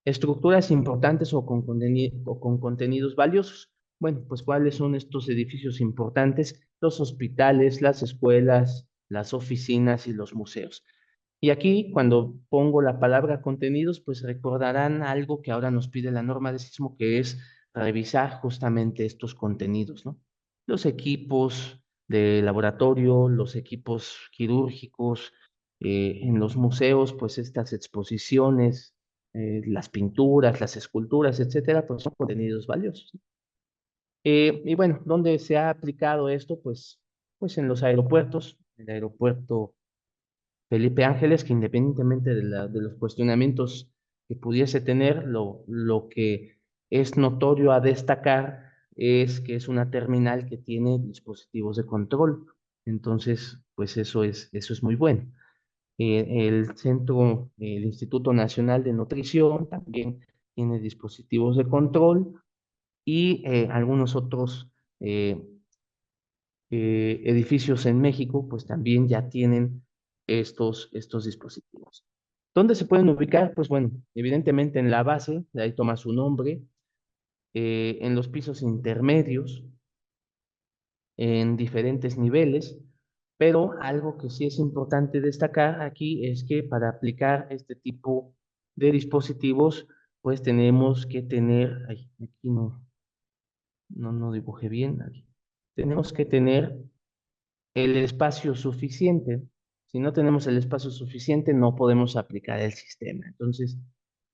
Estructuras importantes o con contenidos valiosos. Bueno, pues ¿cuáles son estos edificios importantes? Los hospitales, las escuelas, las oficinas y los museos. Y aquí, cuando pongo la palabra contenidos, pues recordarán algo que ahora nos pide la norma de sismo, que es revisar justamente estos contenidos, ¿no? Los equipos de laboratorio, los equipos quirúrgicos, en los museos, pues estas exposiciones, las pinturas, las esculturas, etcétera, pues son contenidos valiosos. Y bueno, ¿dónde se ha aplicado esto? Pues en los aeropuertos, el aeropuerto Felipe Ángeles, que independientemente de los cuestionamientos que pudiese tener, lo que es notorio a destacar es que es una terminal que tiene dispositivos de control. Entonces, pues eso es muy bueno. El Instituto Nacional de Nutrición también tiene dispositivos de control y algunos otros eh, edificios en México, pues también ya tienen estos dispositivos. ¿Dónde se pueden ubicar? Pues bueno, evidentemente en la base, de ahí toma su nombre, en los pisos intermedios, en diferentes niveles, pero algo que sí es importante destacar aquí es que para aplicar este tipo de dispositivos, pues tenemos que tener, ay, aquí no dibujé bien, aquí. Tenemos que tener el espacio suficiente. Si no tenemos el espacio suficiente, no podemos aplicar el sistema. Entonces,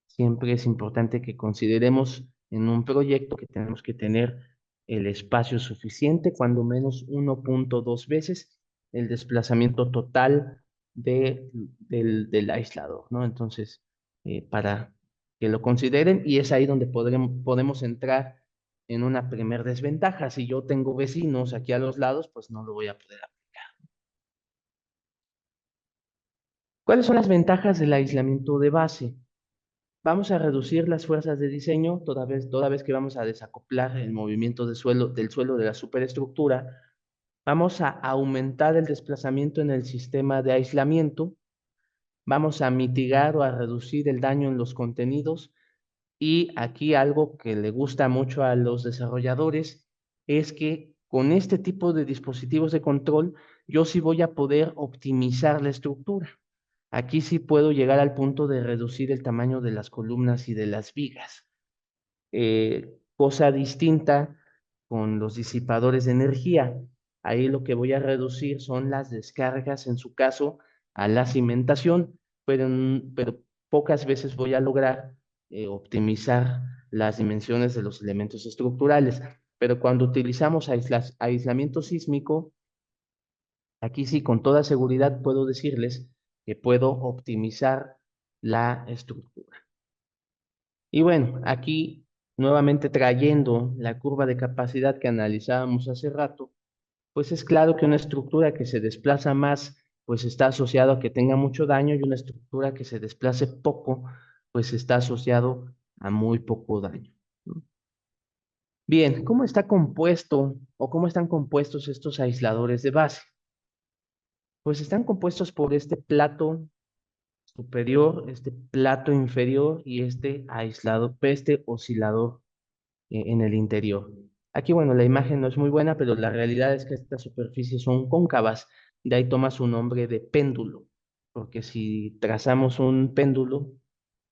siempre es importante que consideremos en un proyecto que tenemos que tener el espacio suficiente, cuando menos 1.2 veces el desplazamiento total del aislador, ¿no? Entonces, para que lo consideren, y es ahí donde podemos entrar en una primer desventaja. Si yo tengo vecinos aquí a los lados, pues no lo voy a poder. ¿Cuáles son las ventajas del aislamiento de base? Vamos a reducir las fuerzas de diseño toda vez que vamos a desacoplar el movimiento del suelo de la superestructura. Vamos a aumentar el desplazamiento en el sistema de aislamiento. Vamos a mitigar o a reducir el daño en los contenidos. Y aquí algo que le gusta mucho a los desarrolladores es que con este tipo de dispositivos de control, yo sí voy a poder optimizar la estructura. Aquí sí puedo llegar al punto de reducir el tamaño de las columnas y de las vigas. Cosa distinta con los disipadores de energía. Ahí lo que voy a reducir son las descargas, en su caso, a la cimentación, pero pocas veces voy a lograr optimizar las dimensiones de los elementos estructurales. Pero cuando utilizamos aislamiento sísmico, aquí sí, con toda seguridad puedo decirles que puedo optimizar la estructura. Y bueno, aquí nuevamente trayendo la curva de capacidad que analizábamos hace rato, pues es claro que una estructura que se desplaza más, pues está asociado a que tenga mucho daño y una estructura que se desplace poco, pues está asociado a muy poco daño, ¿no? Bien, ¿cómo está compuesto o cómo están compuestos estos aisladores de base? Pues están compuestos por este plato superior, este plato inferior y este aislado, este oscilador en el interior. Aquí, bueno, la imagen no es muy buena, pero la realidad es que estas superficies son cóncavas, de ahí toma su nombre de péndulo, porque si trazamos un péndulo,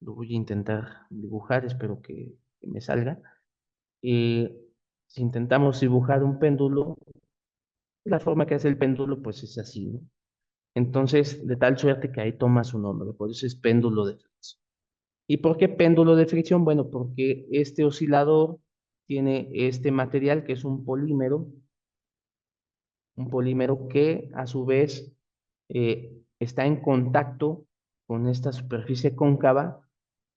lo voy a intentar dibujar, espero que me salga. eh, si intentamos dibujar un péndulo, la forma que hace el péndulo, pues es así, ¿no? Entonces, de tal suerte que ahí toma su nombre, por eso es péndulo de fricción. ¿Y por qué péndulo de fricción? Bueno, porque este oscilador tiene este material que es un polímero que a su vez está en contacto con esta superficie cóncava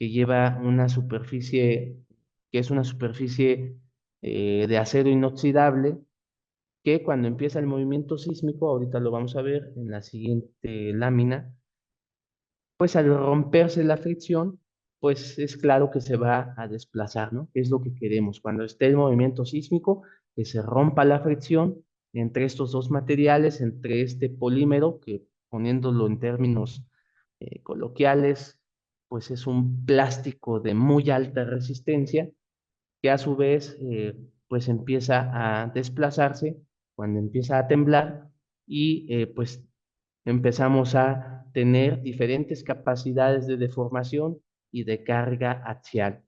que lleva una superficie, que es una superficie de acero inoxidable, que cuando empieza el movimiento sísmico, ahorita lo vamos a ver en la siguiente lámina, pues al romperse la fricción, pues es claro que se va a desplazar, ¿no? Es lo que queremos. Cuando esté el movimiento sísmico, que se rompa la fricción entre estos dos materiales, entre este polímero, que poniéndolo en términos coloquiales, pues es un plástico de muy alta resistencia, que a su vez, pues empieza a desplazarse cuando empieza a temblar y pues empezamos a tener diferentes capacidades de deformación y de carga axial.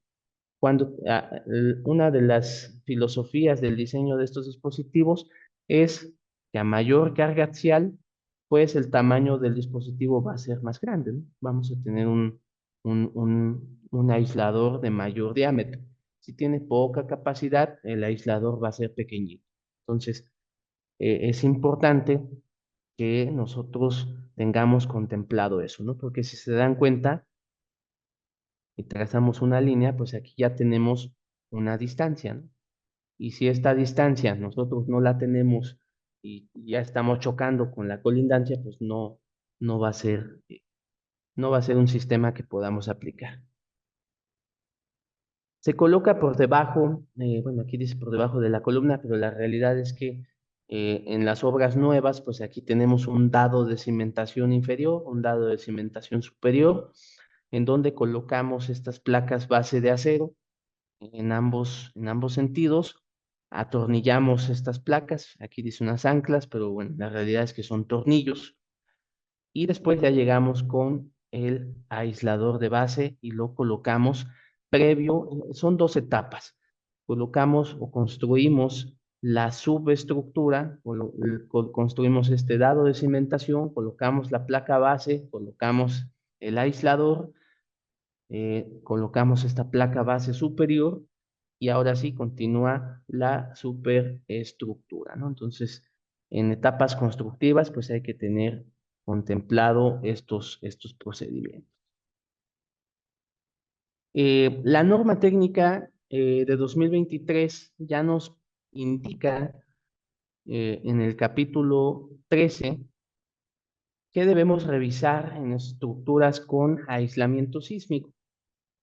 Una de las filosofías del diseño de estos dispositivos es que a mayor carga axial, pues el tamaño del dispositivo va a ser más grande, ¿no? Vamos a tener un aislador de mayor diámetro. Si tiene poca capacidad, el aislador va a ser pequeñito. Entonces, es importante que nosotros tengamos contemplado eso, ¿no? Porque si se dan cuenta y trazamos una línea, pues aquí ya tenemos una distancia, ¿no? Y si esta distancia nosotros no la tenemos y ya estamos chocando con la colindancia, pues no va a ser, no va a ser un sistema que podamos aplicar. Se coloca por debajo, bueno, aquí dice por debajo de la columna, pero la realidad es que en las obras nuevas, pues aquí tenemos un dado de cimentación inferior, un dado de cimentación superior, en donde colocamos estas placas base de acero en ambos sentidos, atornillamos estas placas, aquí dice unas anclas, pero bueno, la realidad es que son tornillos, y después ya llegamos con el aislador de base y lo colocamos previo, son dos etapas. Colocamos o construimos la subestructura, construimos este dado de cimentación, colocamos la placa base, colocamos el aislador, colocamos esta placa base superior y ahora sí continúa la superestructura, ¿no? Entonces, en etapas constructivas, pues hay que tener contemplado estos procedimientos. La norma técnica de 2023 ya nos indica en el capítulo 13 que debemos revisar en estructuras con aislamiento sísmico.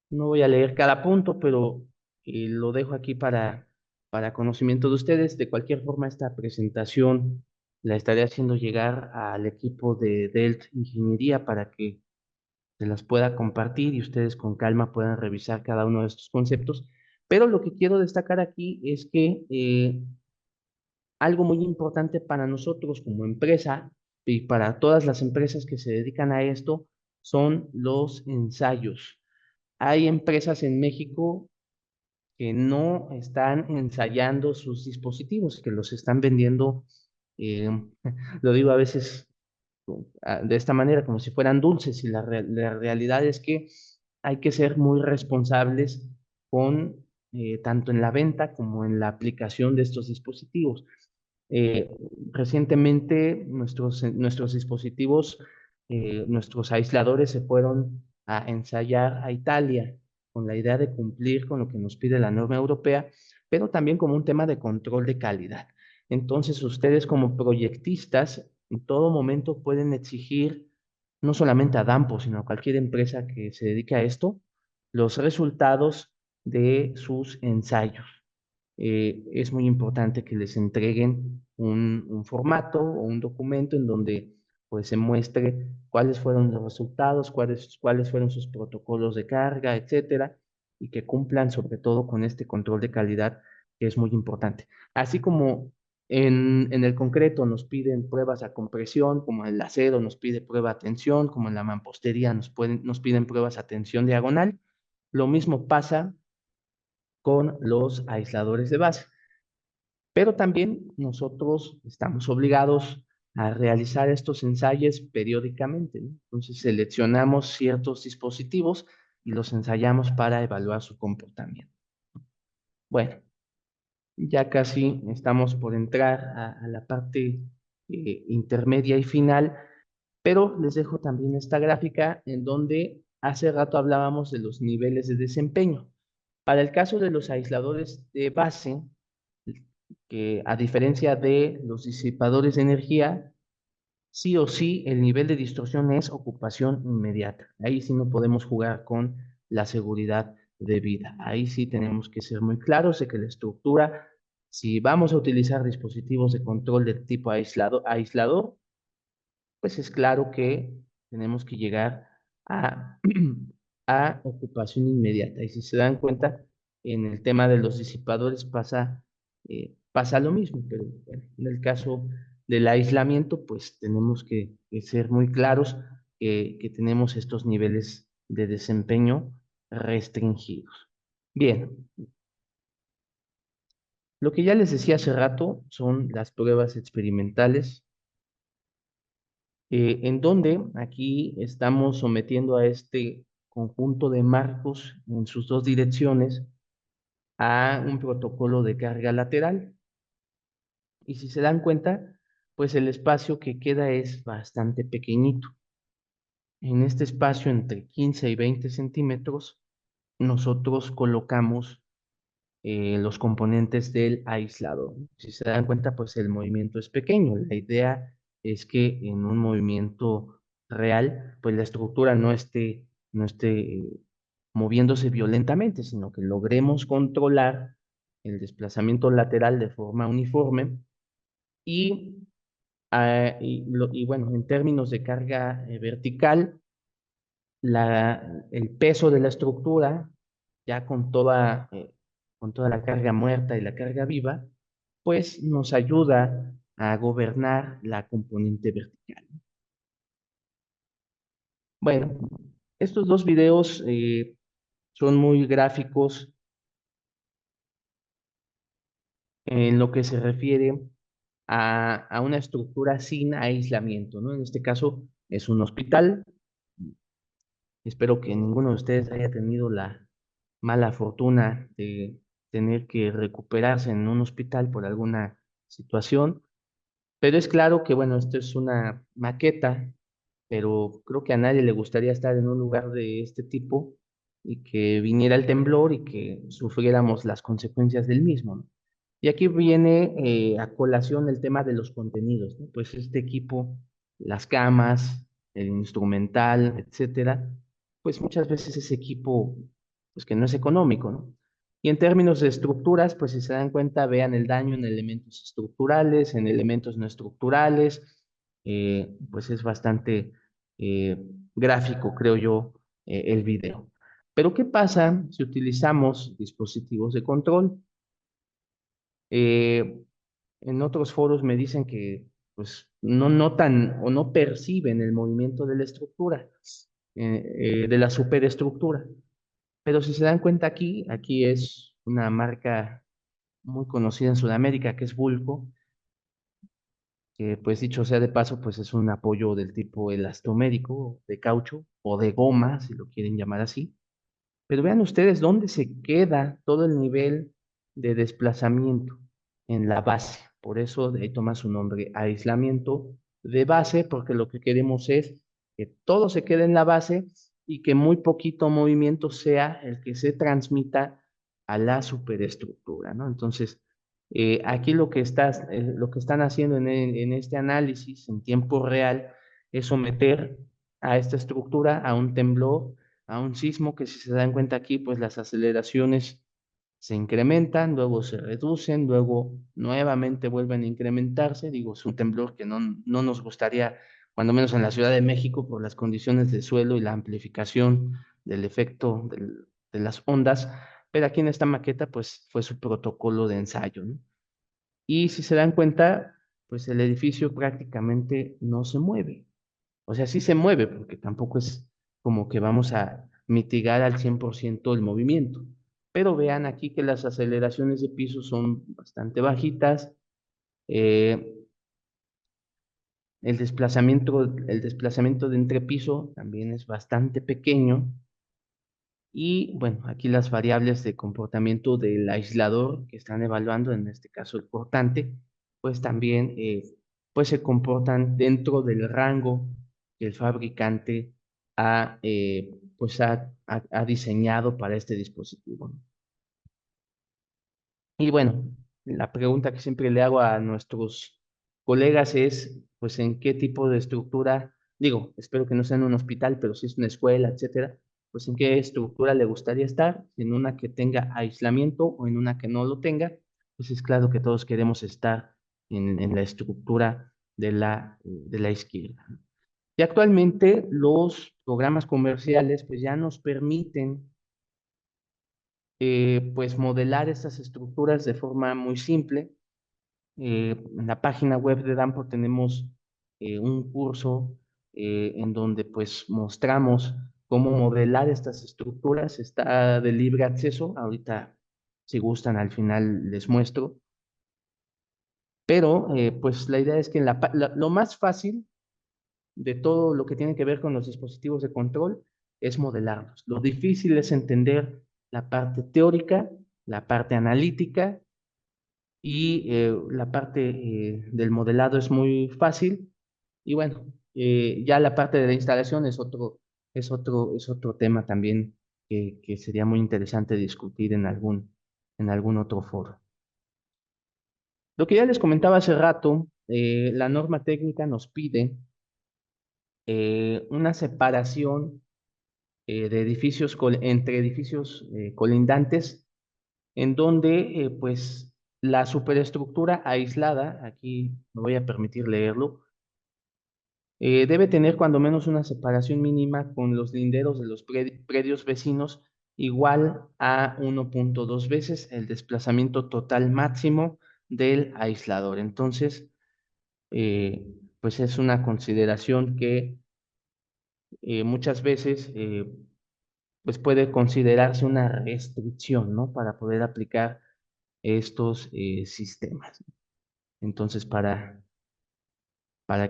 No voy a leer cada punto, pero lo dejo aquí para conocimiento de ustedes. De cualquier forma, esta presentación la estaré haciendo llegar al equipo de DELT Ingeniería para que se las pueda compartir y ustedes con calma puedan revisar cada uno de estos conceptos. Pero lo que quiero destacar aquí es que algo muy importante para nosotros como empresa y para todas las empresas que se dedican a esto son los ensayos. Hay empresas en México que no están ensayando sus dispositivos, que los están vendiendo, eh, lo digo a veces de esta manera, como si fueran dulces, y la realidad es que hay que ser muy responsables con tanto en la venta como en la aplicación de estos dispositivos. Eh, Recientemente nuestros dispositivos, nuestros aisladores se fueron a ensayar a Italia con la idea de cumplir con lo que nos pide la norma europea, pero también como un tema de control de calidad. Entonces, ustedes como proyectistas en todo momento pueden exigir, no solamente a Dampo, sino a cualquier empresa que se dedique a esto, los resultados de sus ensayos. Es muy importante que les entreguen un formato o un documento en donde pues se muestre cuáles fueron los resultados, cuáles fueron sus protocolos de carga, etcétera, y que cumplan sobre todo con este control de calidad que es muy importante. Así como en el concreto nos piden pruebas a compresión, como en el acero nos pide prueba a tensión, como en la mampostería nos piden pruebas a tensión diagonal, lo mismo pasa con los aisladores de base. Pero también nosotros estamos obligados a realizar estos ensayos periódicamente, ¿no? Entonces seleccionamos ciertos dispositivos y los ensayamos para evaluar su comportamiento. Bueno, ya casi estamos por entrar a la parte intermedia y final, pero les dejo también esta gráfica en donde hace rato hablábamos de los niveles de desempeño. Para el caso de los aisladores de base, que a diferencia de los disipadores de energía, sí o sí el nivel de distorsión es ocupación inmediata. Ahí sí no podemos jugar con la seguridad de vida. Ahí sí tenemos que ser muy claros de que la estructura, si vamos a utilizar dispositivos de control de tipo aislador, pues es claro que tenemos que llegar a, a ocupación inmediata. Y si se dan cuenta, en el tema de los disipadores pasa lo mismo, pero bueno, en el caso del aislamiento, pues tenemos que ser muy claros que tenemos estos niveles de desempeño restringidos. Bien, lo que ya les decía hace rato son las pruebas experimentales en donde aquí estamos sometiendo a este conjunto de marcos en sus dos direcciones a un protocolo de carga lateral. Y si se dan cuenta, pues el espacio que queda es bastante pequeñito. En este espacio entre 15 y 20 centímetros, nosotros colocamos los componentes del aislado. Si se dan cuenta, pues el movimiento es pequeño. La idea es que en un movimiento real, pues la estructura no esté moviéndose violentamente, sino que logremos controlar el desplazamiento lateral de forma uniforme y, y bueno, en términos de carga vertical, el peso de la estructura, ya con toda la carga muerta y la carga viva, pues nos ayuda a gobernar la componente vertical. Bueno, estos dos videos son muy gráficos en lo que se refiere a una estructura sin aislamiento, ¿no? En este caso es un hospital. Espero que ninguno de ustedes haya tenido la mala fortuna de tener que recuperarse en un hospital por alguna situación, pero es claro que, bueno, esto es una maqueta, pero creo que a nadie le gustaría estar en un lugar de este tipo y que viniera el temblor y que sufriéramos las consecuencias del mismo, ¿no? Y aquí viene a colación el tema de los contenidos, ¿no? Pues este equipo, las camas, el instrumental, etcétera, pues muchas veces ese equipo, pues que no es económico, ¿no? Y en términos de estructuras, pues si se dan cuenta, vean el daño en elementos estructurales, en elementos no estructurales, pues es bastante eh, gráfico, creo yo, el video. Pero ¿qué pasa si utilizamos dispositivos de control? Eh, en otros foros me dicen que pues no notan o no perciben el movimiento de la estructura, de la superestructura. Pero si se dan cuenta aquí es una marca muy conocida en Sudamérica que es Vulco, que pues dicho sea de paso, pues es un apoyo del tipo elastomérico, de caucho o de goma, si lo quieren llamar así. Pero vean ustedes dónde se queda todo el nivel de desplazamiento en la base. Por eso de ahí toma su nombre, aislamiento de base, porque lo que queremos es que todo se quede en la base y que muy poquito movimiento sea el que se transmita a la superestructura, ¿no? Entonces, aquí lo que están haciendo en este análisis en tiempo real es someter a esta estructura a un temblor, a un sismo que si se dan cuenta aquí, pues las aceleraciones se incrementan, luego se reducen, luego nuevamente vuelven a incrementarse. Digo, es un temblor que no nos gustaría cuando menos en la Ciudad de México, por las condiciones de suelo y la amplificación del efecto de las ondas, pero aquí en esta maqueta, pues fue su protocolo de ensayo, ¿no? Y si se dan cuenta, pues el edificio prácticamente no se mueve. O sea, sí se mueve, porque tampoco es como que vamos a mitigar al 100% el movimiento. Pero vean aquí que las aceleraciones de piso son bastante bajitas. eh, el desplazamiento de entrepiso también es bastante pequeño. Y bueno, aquí las variables de comportamiento del aislador que están evaluando, en este caso el cortante, pues también pues se comportan dentro del rango que el fabricante ha diseñado para este dispositivo, ¿no? Y bueno, la pregunta que siempre le hago a nuestros colegas es, pues, ¿en qué tipo de estructura, digo, espero que no sea en un hospital, pero si es una escuela, etcétera, pues, ¿en qué estructura le gustaría estar? ¿En una que tenga aislamiento o en una que no lo tenga? Pues es claro que todos queremos estar en la estructura de la izquierda. Y actualmente los programas comerciales, pues, ya nos permiten pues modelar estas estructuras de forma muy simple. En la página web de Dampo tenemos un curso en donde pues mostramos cómo modelar estas estructuras. Está de libre acceso. Ahorita, si gustan, al final les muestro. Pero pues la idea es que lo más fácil de todo lo que tiene que ver con los dispositivos de control es modelarlos. Lo difícil es entender la parte teórica, la parte analítica y la parte del modelado es muy fácil. Y bueno, ya la parte de la instalación es otro tema también que sería muy interesante discutir en algún otro foro. Lo que ya les comentaba hace rato, la norma técnica nos pide una separación entre edificios colindantes, en donde pues la superestructura aislada, aquí me voy a permitir leerlo, debe tener cuando menos una separación mínima con los linderos de los predios vecinos igual a 1.2 veces el desplazamiento total máximo del aislador. Entonces, eh, pues es una consideración que muchas veces pues puede considerarse una restricción, ¿no? Para poder aplicar estos sistemas. Entonces, para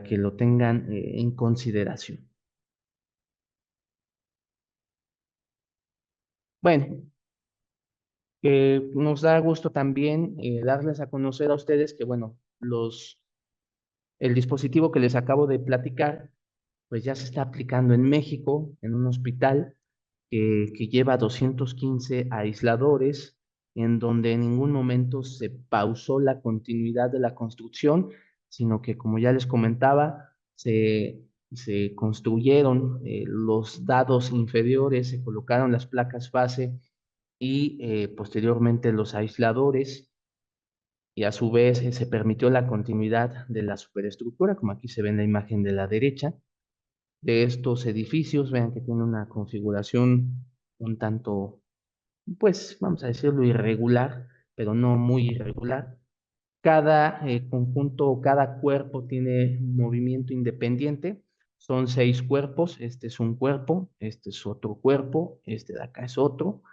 que lo tengan en consideración. Bueno, nos da gusto también darles a conocer a ustedes que, bueno, el dispositivo que les acabo de platicar, pues ya se está aplicando en México, en un hospital que lleva 215 aisladores, en donde en ningún momento se pausó la continuidad de la construcción, sino que, como ya les comentaba, se construyeron los dados inferiores, se colocaron las placas base y posteriormente los aisladores, y a su vez se permitió la continuidad de la superestructura, como aquí se ve en la imagen de la derecha, de estos edificios. Vean que tiene una configuración un tanto, pues vamos a decirlo, irregular, pero no muy irregular. Cada conjunto o cada cuerpo tiene movimiento independiente. Son 6 cuerpos. Este es un cuerpo, este es otro cuerpo, este de acá es otro,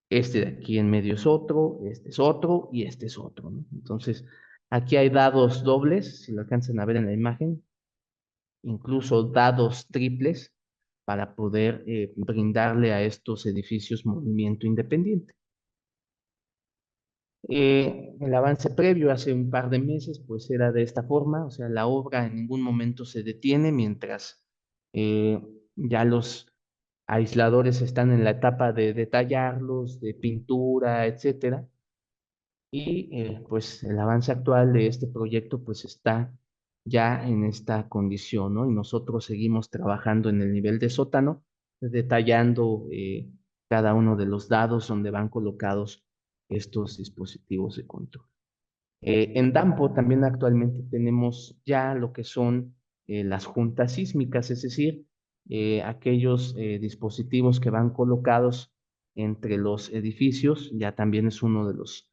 este de aquí en medio es otro, este es otro y este es otro, ¿no? Entonces, aquí hay dados dobles, si lo alcanzan a ver en la imagen, incluso dados triples para poder brindarle a estos edificios movimiento independiente. El avance previo hace un par de meses pues era de esta forma, o sea, la obra en ningún momento se detiene mientras eh, ya los aisladores están en la etapa de detallarlos, de pintura, etcétera. Y pues el avance actual de este proyecto pues está ya en esta condición, ¿no? Y nosotros seguimos trabajando en el nivel de sótano, detallando cada uno de los dados donde van colocados estos dispositivos de control. En Dampo también actualmente tenemos ya lo que son las juntas sísmicas, es decir, aquellos dispositivos que van colocados entre los edificios. Ya también es uno de los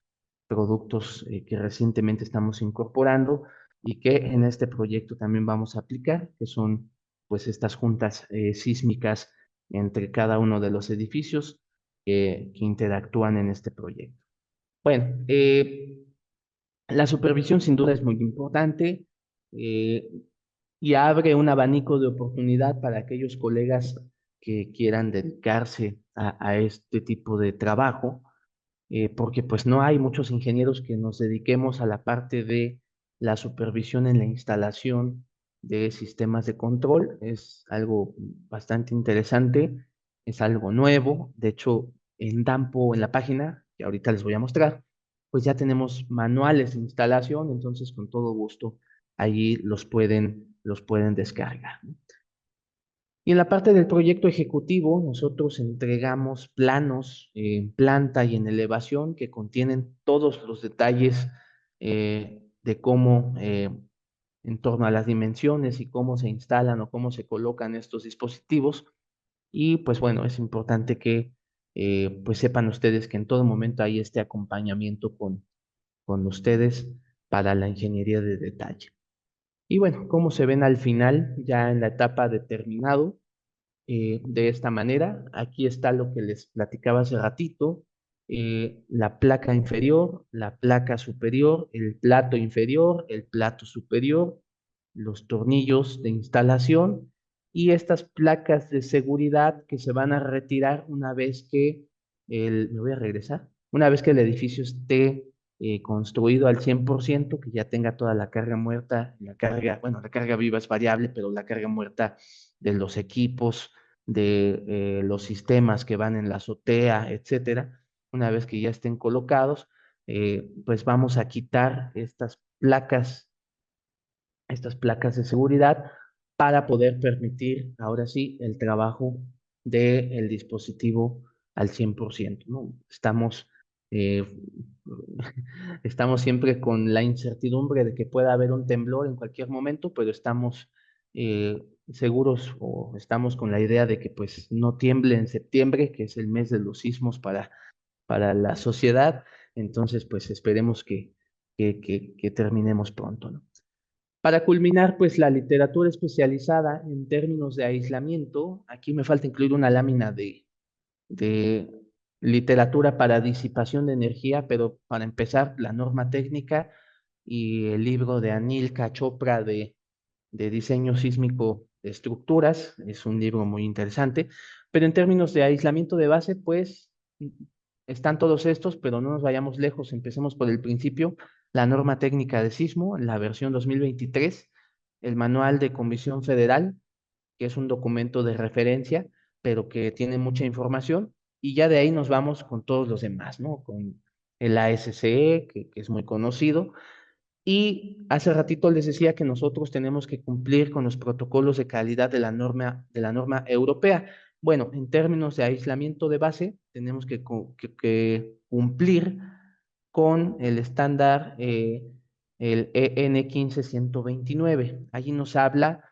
productos que recientemente estamos incorporando y que en este proyecto también vamos a aplicar, que son pues estas juntas sísmicas entre cada uno de los edificios que interactúan en este proyecto. Bueno, la supervisión sin duda es muy importante eh, y abre un abanico de oportunidad para aquellos colegas que quieran dedicarse a este tipo de trabajo, porque pues no hay muchos ingenieros que nos dediquemos a la parte de la supervisión en la instalación de sistemas de control. Es algo bastante interesante, es algo nuevo. De hecho, en Dampo, en la página, que ahorita les voy a mostrar, pues ya tenemos manuales de instalación, entonces con todo gusto allí los pueden descargar, ¿no? Y en la parte del proyecto ejecutivo, nosotros entregamos planos en planta y en elevación que contienen todos los detalles de cómo, en torno a las dimensiones y cómo se instalan o cómo se colocan estos dispositivos. Y pues bueno, es importante que pues sepan ustedes que en todo momento hay este acompañamiento con ustedes para la ingeniería de detalle. Y bueno, como se ven al final, ya en la etapa de terminado, de esta manera. Aquí está lo que les platicaba hace ratito, la placa inferior, la placa superior, el plato inferior, el plato superior, los tornillos de instalación y estas placas de seguridad que se van a retirar una vez que me voy a regresar, una vez que el edificio esté construido al 100%, que ya tenga toda la carga muerta, la carga, bueno, la carga viva es variable, pero la carga muerta de los equipos, de los sistemas que van en la azotea, etcétera. Una vez que ya estén colocados, pues vamos a quitar estas placas de seguridad para poder permitir ahora sí el trabajo del dispositivo al 100%, ¿no? Eh, estamos siempre con la incertidumbre de que pueda haber un temblor en cualquier momento, pero estamos seguros o estamos con la idea de que pues no tiemble en septiembre, que es el mes de los sismos para la sociedad. Entonces, pues esperemos que terminemos pronto, ¿no? Para culminar, pues la literatura especializada en términos de aislamiento, aquí me falta incluir una lámina de literatura para disipación de energía, pero para empezar, la norma técnica y el libro de Anil Chopra de diseño sísmico de estructuras, es un libro muy interesante, pero en términos de aislamiento de base, pues están todos estos, pero no nos vayamos lejos, empecemos por el principio, la norma técnica de sismo, la versión 2023, el manual de Comisión Federal, que es un documento de referencia, pero que tiene mucha información, y ya de ahí nos vamos con todos los demás, ¿no? Con el ASCE, que es muy conocido, y hace ratito les decía que nosotros tenemos que cumplir con los protocolos de calidad de la norma europea. Bueno, en términos de aislamiento de base, tenemos que cumplir con el estándar, el EN 15129. Allí nos habla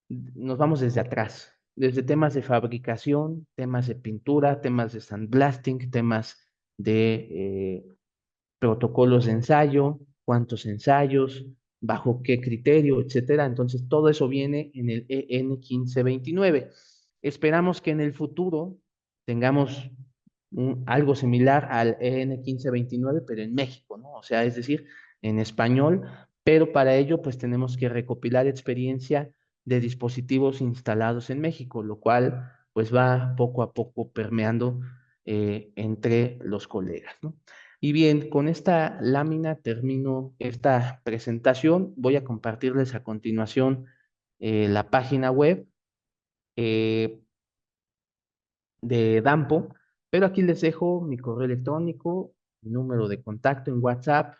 nos vamos desde atrás, desde temas de fabricación, temas de pintura, temas de sandblasting, temas de protocolos de ensayo, cuántos ensayos, bajo qué criterio, etcétera. Entonces, todo eso viene en el EN 1529. Esperamos que en el futuro tengamos algo similar al EN 1529, pero en México, ¿no? O sea, es decir, en español, pero para ello, pues tenemos que recopilar experiencia de dispositivos instalados en México, lo cual, pues va poco a poco permeando entre los colegas, ¿no? Y bien, con esta lámina termino esta presentación. Voy a compartirles a continuación la página web eh, de Dampo, pero aquí les dejo mi correo electrónico, mi número de contacto en WhatsApp.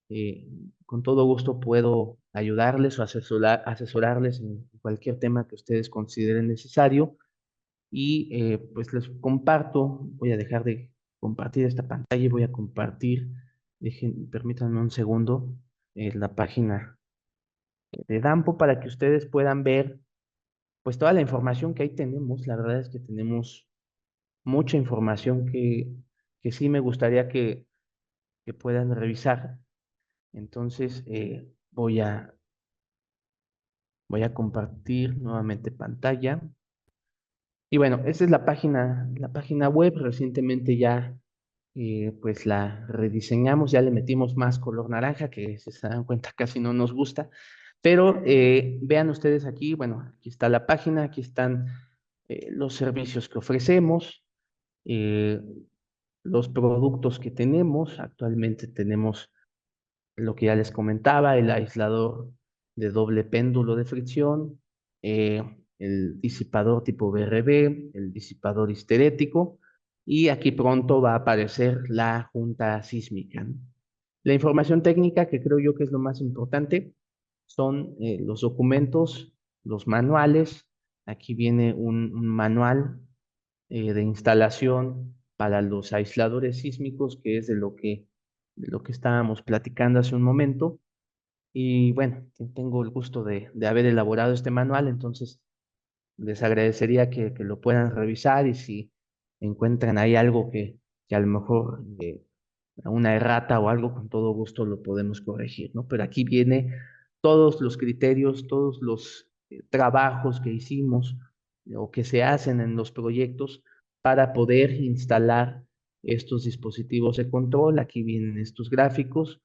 Eh, con todo gusto puedo ayudarles o asesorarles en cualquier tema que ustedes consideren necesario. Y pues les comparto, voy a dejar de compartir esta pantalla y voy a compartir, permítanme un segundo, la página de Dampo para que ustedes puedan ver pues toda la información que ahí tenemos. La verdad es que tenemos mucha información que sí me gustaría que puedan revisar. Entonces, voy a compartir nuevamente pantalla. Y bueno, esta es la página web. Recientemente ya pues la rediseñamos, ya le metimos más color naranja, que si se dan cuenta casi no nos gusta. Pero vean ustedes aquí, bueno, aquí está la página, aquí están los servicios que ofrecemos, eh, los productos que tenemos. Actualmente tenemos lo que ya les comentaba, el aislador de doble péndulo de fricción, el disipador tipo BRB, el disipador histerético, y aquí pronto va a aparecer la junta sísmica, ¿no? La información técnica, que creo yo que es lo más importante, son los documentos, los manuales. Aquí viene un manual de instalación para los aisladores sísmicos, que es de lo que estábamos platicando hace un momento. Y bueno, tengo el gusto de haber elaborado este manual, entonces les agradecería que lo puedan revisar y si encuentran ahí algo que a lo mejor una errata o algo, con todo gusto lo podemos corregir, ¿no? Pero aquí viene todos los criterios, todos los trabajos que hicimos o que se hacen en los proyectos para poder instalar estos dispositivos de control. Aquí vienen estos gráficos,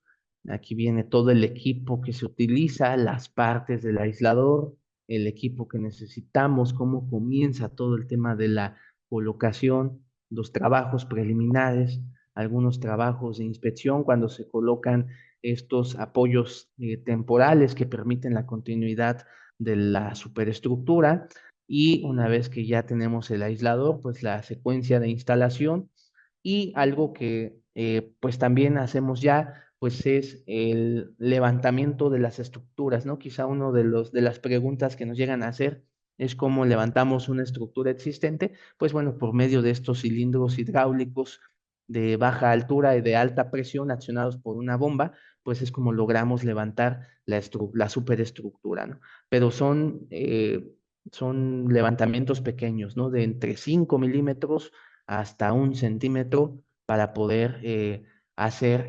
aquí viene todo el equipo que se utiliza, las partes del aislador, el equipo que necesitamos, cómo comienza todo el tema de la colocación, los trabajos preliminares, algunos trabajos de inspección cuando se colocan estos apoyos temporales que permiten la continuidad de la superestructura. Y una vez que ya tenemos el aislador, pues la secuencia de instalación y algo que pues también hacemos ya, pues es el levantamiento de las estructuras, ¿no? Quizá uno de las preguntas que nos llegan a hacer es cómo levantamos una estructura existente. Pues bueno, por medio de estos cilindros hidráulicos de baja altura y de alta presión accionados por una bomba, pues es como logramos levantar la superestructura, ¿no? Pero son levantamientos pequeños, ¿no? De entre 5 milímetros hasta 1 centímetro para poder hacer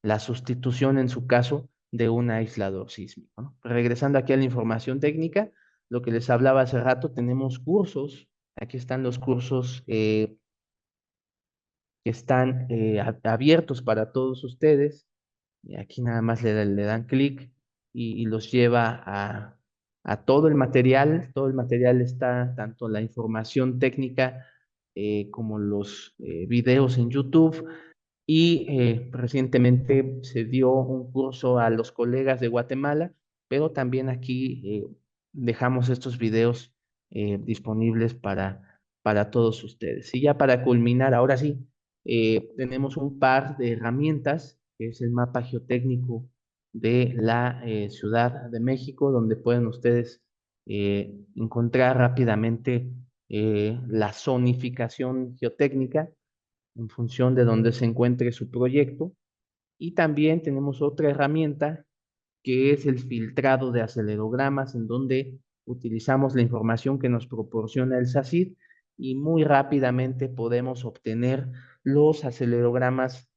la sustitución, en su caso, de un aislador sísmico, ¿no? Regresando aquí a la información técnica, lo que les hablaba hace rato, tenemos cursos. Aquí están los cursos que están abiertos para todos ustedes. Y aquí nada más le dan clic y los lleva a todo el material. Todo el material está, tanto la información técnica como los videos en YouTube. Y recientemente se dio un curso a los colegas de Guatemala, pero también aquí dejamos estos videos disponibles para todos ustedes. Y ya para culminar, ahora sí, tenemos un par de herramientas, que es el mapa geotécnico de la Ciudad de México, donde pueden ustedes encontrar rápidamente la zonificación geotécnica en función de dónde se encuentre su proyecto. Y también tenemos otra herramienta que es el filtrado de acelerogramas, en donde utilizamos la información que nos proporciona el SACID y muy rápidamente podemos obtener los acelerogramas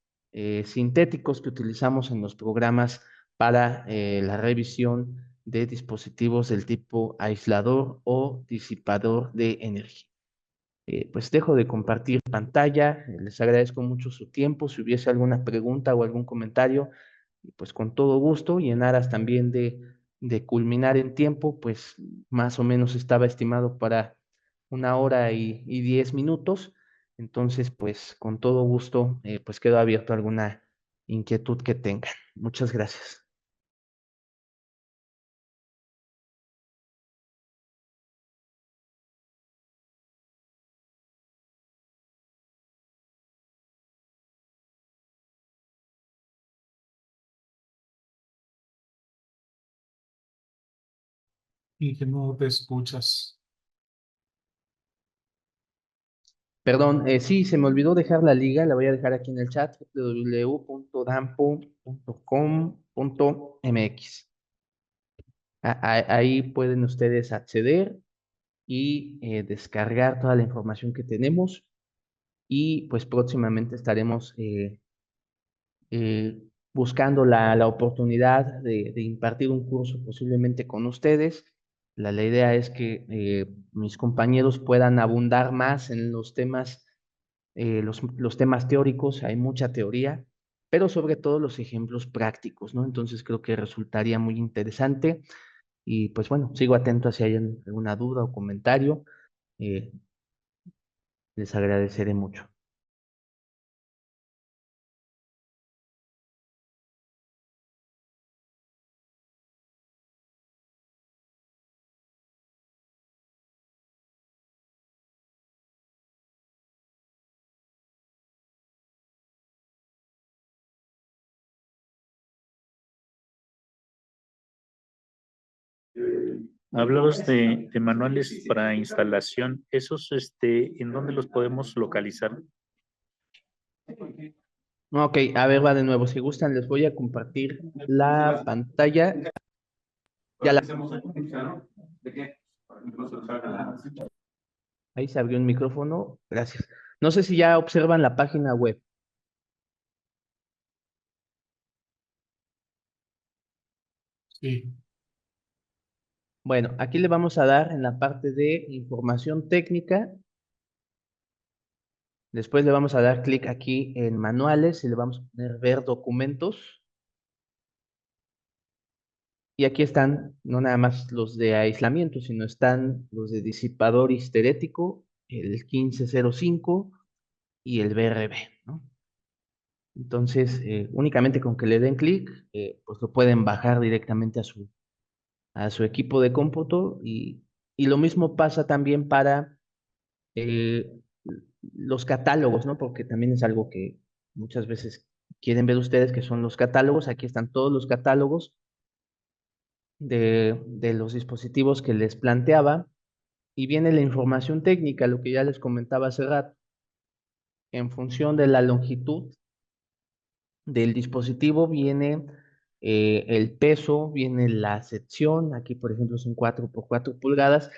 sintéticos que utilizamos en los programas para la revisión de dispositivos del tipo aislador o disipador de energía. Pues dejo de compartir pantalla. Les agradezco mucho su tiempo. Si hubiese alguna pregunta o algún comentario, pues con todo gusto, y en aras también de culminar en tiempo, pues más o menos estaba estimado para 1 hora y 10 minutos. Entonces, pues con todo gusto, pues quedo abierto a alguna inquietud que tengan. Muchas gracias. ¿Y qué modo te escuchas? Perdón, sí, se me olvidó dejar la liga, la voy a dejar aquí en el chat, www.dampo.com.mx. Ahí pueden ustedes acceder y descargar toda la información que tenemos y pues próximamente estaremos buscando la oportunidad de impartir un curso posiblemente con ustedes. La idea es que mis compañeros puedan abundar más en los temas, los temas teóricos. Hay mucha teoría, pero sobre todo los ejemplos prácticos, ¿no? Entonces creo que resultaría muy interesante y pues bueno, sigo atento si hay alguna duda o comentario. eh, Les agradeceré mucho. Hablabas de manuales para instalación. ¿Esos, en dónde los podemos localizar? Ok, a ver, va de nuevo. Si gustan, les voy a compartir la pantalla. Ya la, ahí se abrió un micrófono. Gracias. No sé si ya observan la página web. Sí, Bueno, aquí le vamos a dar en la parte de información técnica. Después le vamos a dar clic aquí en manuales y le vamos a poner ver documentos. Y aquí están no nada más los de aislamiento, sino están los de disipador histerético, el 1505 y el BRB, ¿no? Entonces, únicamente con que le den clic, pues lo pueden bajar directamente a su equipo de cómputo y lo mismo pasa también para eh, los catálogos, ¿no? Porque también es algo que muchas veces quieren ver ustedes, que son los catálogos. Aquí están todos los catálogos de los dispositivos que les planteaba y viene la información técnica, lo que ya les comentaba hace rato, en función de la longitud del dispositivo viene el peso, viene la sección, aquí por ejemplo son 4 por 4 pulgadas,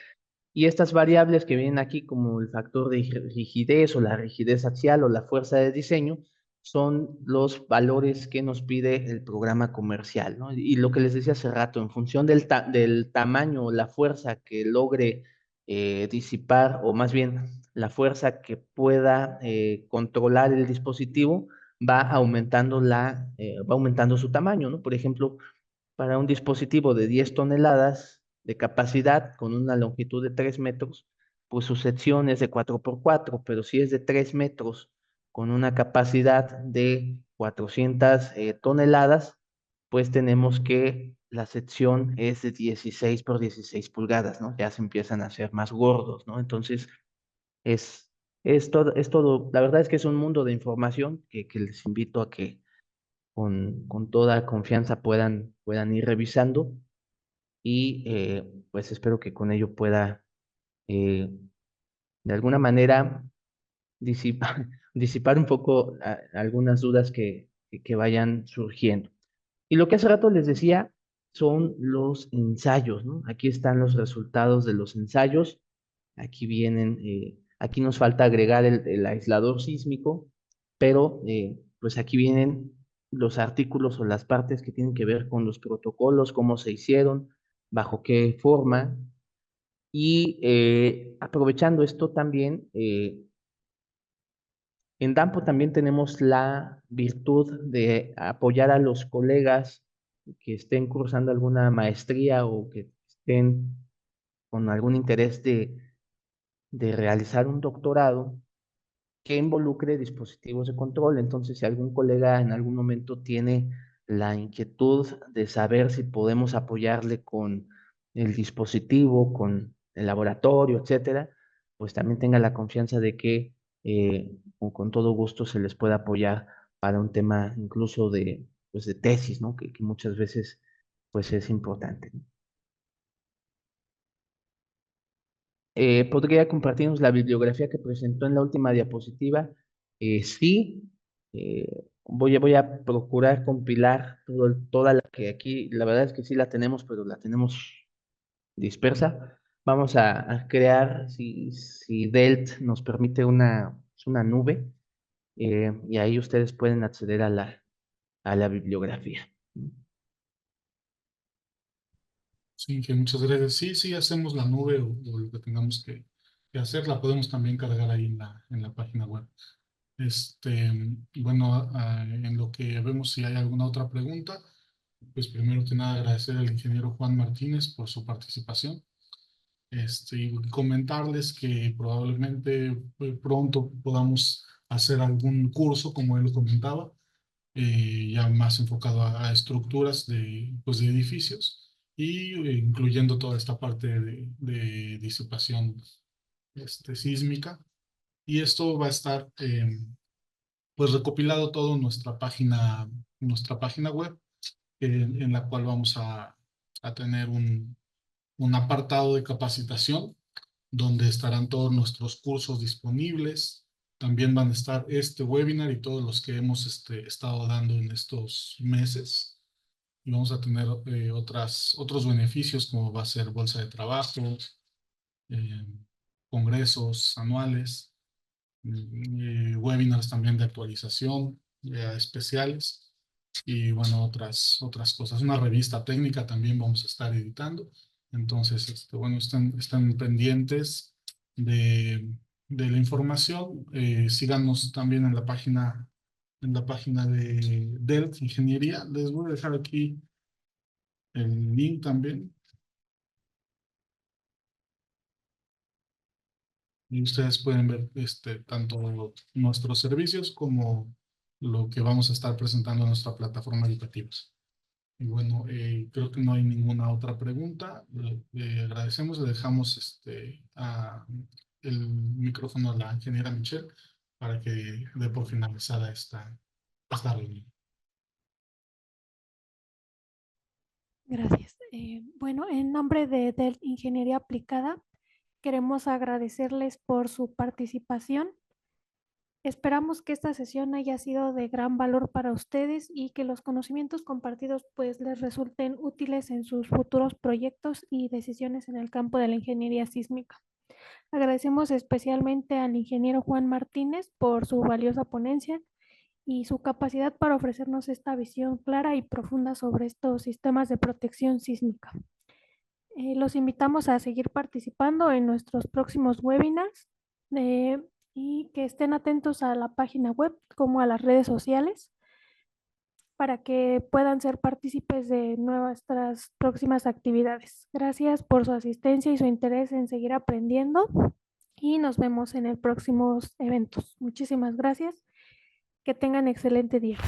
y estas variables que vienen aquí como el factor de rigidez o la rigidez axial o la fuerza de diseño, son los valores que nos pide el programa comercial, ¿no? Y lo que les decía hace rato, en función del tamaño o la fuerza que logre disipar, o más bien la fuerza que pueda controlar el dispositivo, va aumentando su tamaño, ¿no? Por ejemplo, para un dispositivo de 10 toneladas de capacidad con una longitud de 3 metros, pues su sección es de 4 por 4, pero si es de 3 metros con una capacidad de 400 toneladas, pues tenemos que la sección es de 16 por 16 pulgadas, ¿no? Ya se empiezan a hacer más gordos, ¿no? Entonces, es, es todo, la verdad es que es un mundo de información que les invito a que con toda confianza puedan ir revisando y pues espero que con ello pueda de alguna manera disipar, disipar un poco algunas dudas que vayan surgiendo. Y lo que hace rato les decía son los ensayos, ¿no? Aquí están los resultados de los ensayos. Aquí vienen, aquí nos falta agregar el aislador sísmico, pero pues aquí vienen los artículos o las partes que tienen que ver con los protocolos, cómo se hicieron, bajo qué forma. Y aprovechando esto también, en Dampo también tenemos la virtud de apoyar a los colegas que estén cursando alguna maestría o que estén con algún interés de realizar un doctorado que involucre dispositivos de control. Entonces, si algún colega en algún momento tiene la inquietud de saber si podemos apoyarle con el dispositivo, con el laboratorio, etcétera, pues también tenga la confianza de que con todo gusto se les puede apoyar para un tema incluso pues de tesis, ¿no? Que muchas veces pues es importante, ¿no? ¿Podría compartirnos la bibliografía que presentó en la última diapositiva? Sí, voy a procurar compilar toda la que aquí, la verdad es que sí la tenemos, pero la tenemos dispersa. Vamos a crear, si DELT nos permite una nube, y ahí ustedes pueden acceder a la bibliografía. Sí, que muchas gracias. Sí, sí, hacemos la nube o lo que tengamos que hacer, la podemos también cargar ahí en la página web. Bueno, en lo que vemos si hay alguna otra pregunta, pues primero que nada agradecer al ingeniero Juan Martínez por su participación. Y comentarles que probablemente pronto podamos hacer algún curso, como él lo comentaba, ya más enfocado a estructuras pues de edificios y incluyendo toda esta parte de disipación sísmica. Y esto va a estar pues recopilado todo en nuestra página web, en la cual vamos a tener un apartado de capacitación donde estarán todos nuestros cursos disponibles. También van a estar este webinar y todos los que hemos estado dando en estos meses. Y vamos a tener otros beneficios, como va a ser bolsa de trabajo, eh, congresos anuales, webinars también de actualización, especiales. Y bueno, otras cosas. Una revista técnica también vamos a estar editando. Entonces, bueno, están pendientes de la información. Síganos también en la página de DELT Ingeniería. Les voy a dejar aquí el link también. Y ustedes pueden ver tanto nuestros servicios como lo que vamos a estar presentando en nuestra plataforma educativa. Y bueno, creo que no hay ninguna otra pregunta. Le agradecemos, le dejamos el micrófono a la ingeniera Michelle para que dé por finalizada esta reunión. Gracias. Bueno, en nombre de Ingeniería Aplicada, queremos agradecerles por su participación. Esperamos que esta sesión haya sido de gran valor para ustedes y que los conocimientos compartidos pues les resulten útiles en sus futuros proyectos y decisiones en el campo de la ingeniería sísmica. Agradecemos especialmente al ingeniero Juan Martínez por su valiosa ponencia y su capacidad para ofrecernos esta visión clara y profunda sobre estos sistemas de protección sísmica. Los invitamos a seguir participando en nuestros próximos webinars y que estén atentos a la página web como a las redes sociales para que puedan ser partícipes de nuestras próximas actividades. Gracias por su asistencia y su interés en seguir aprendiendo y nos vemos en el próximos eventos. Muchísimas gracias. Que tengan excelente día.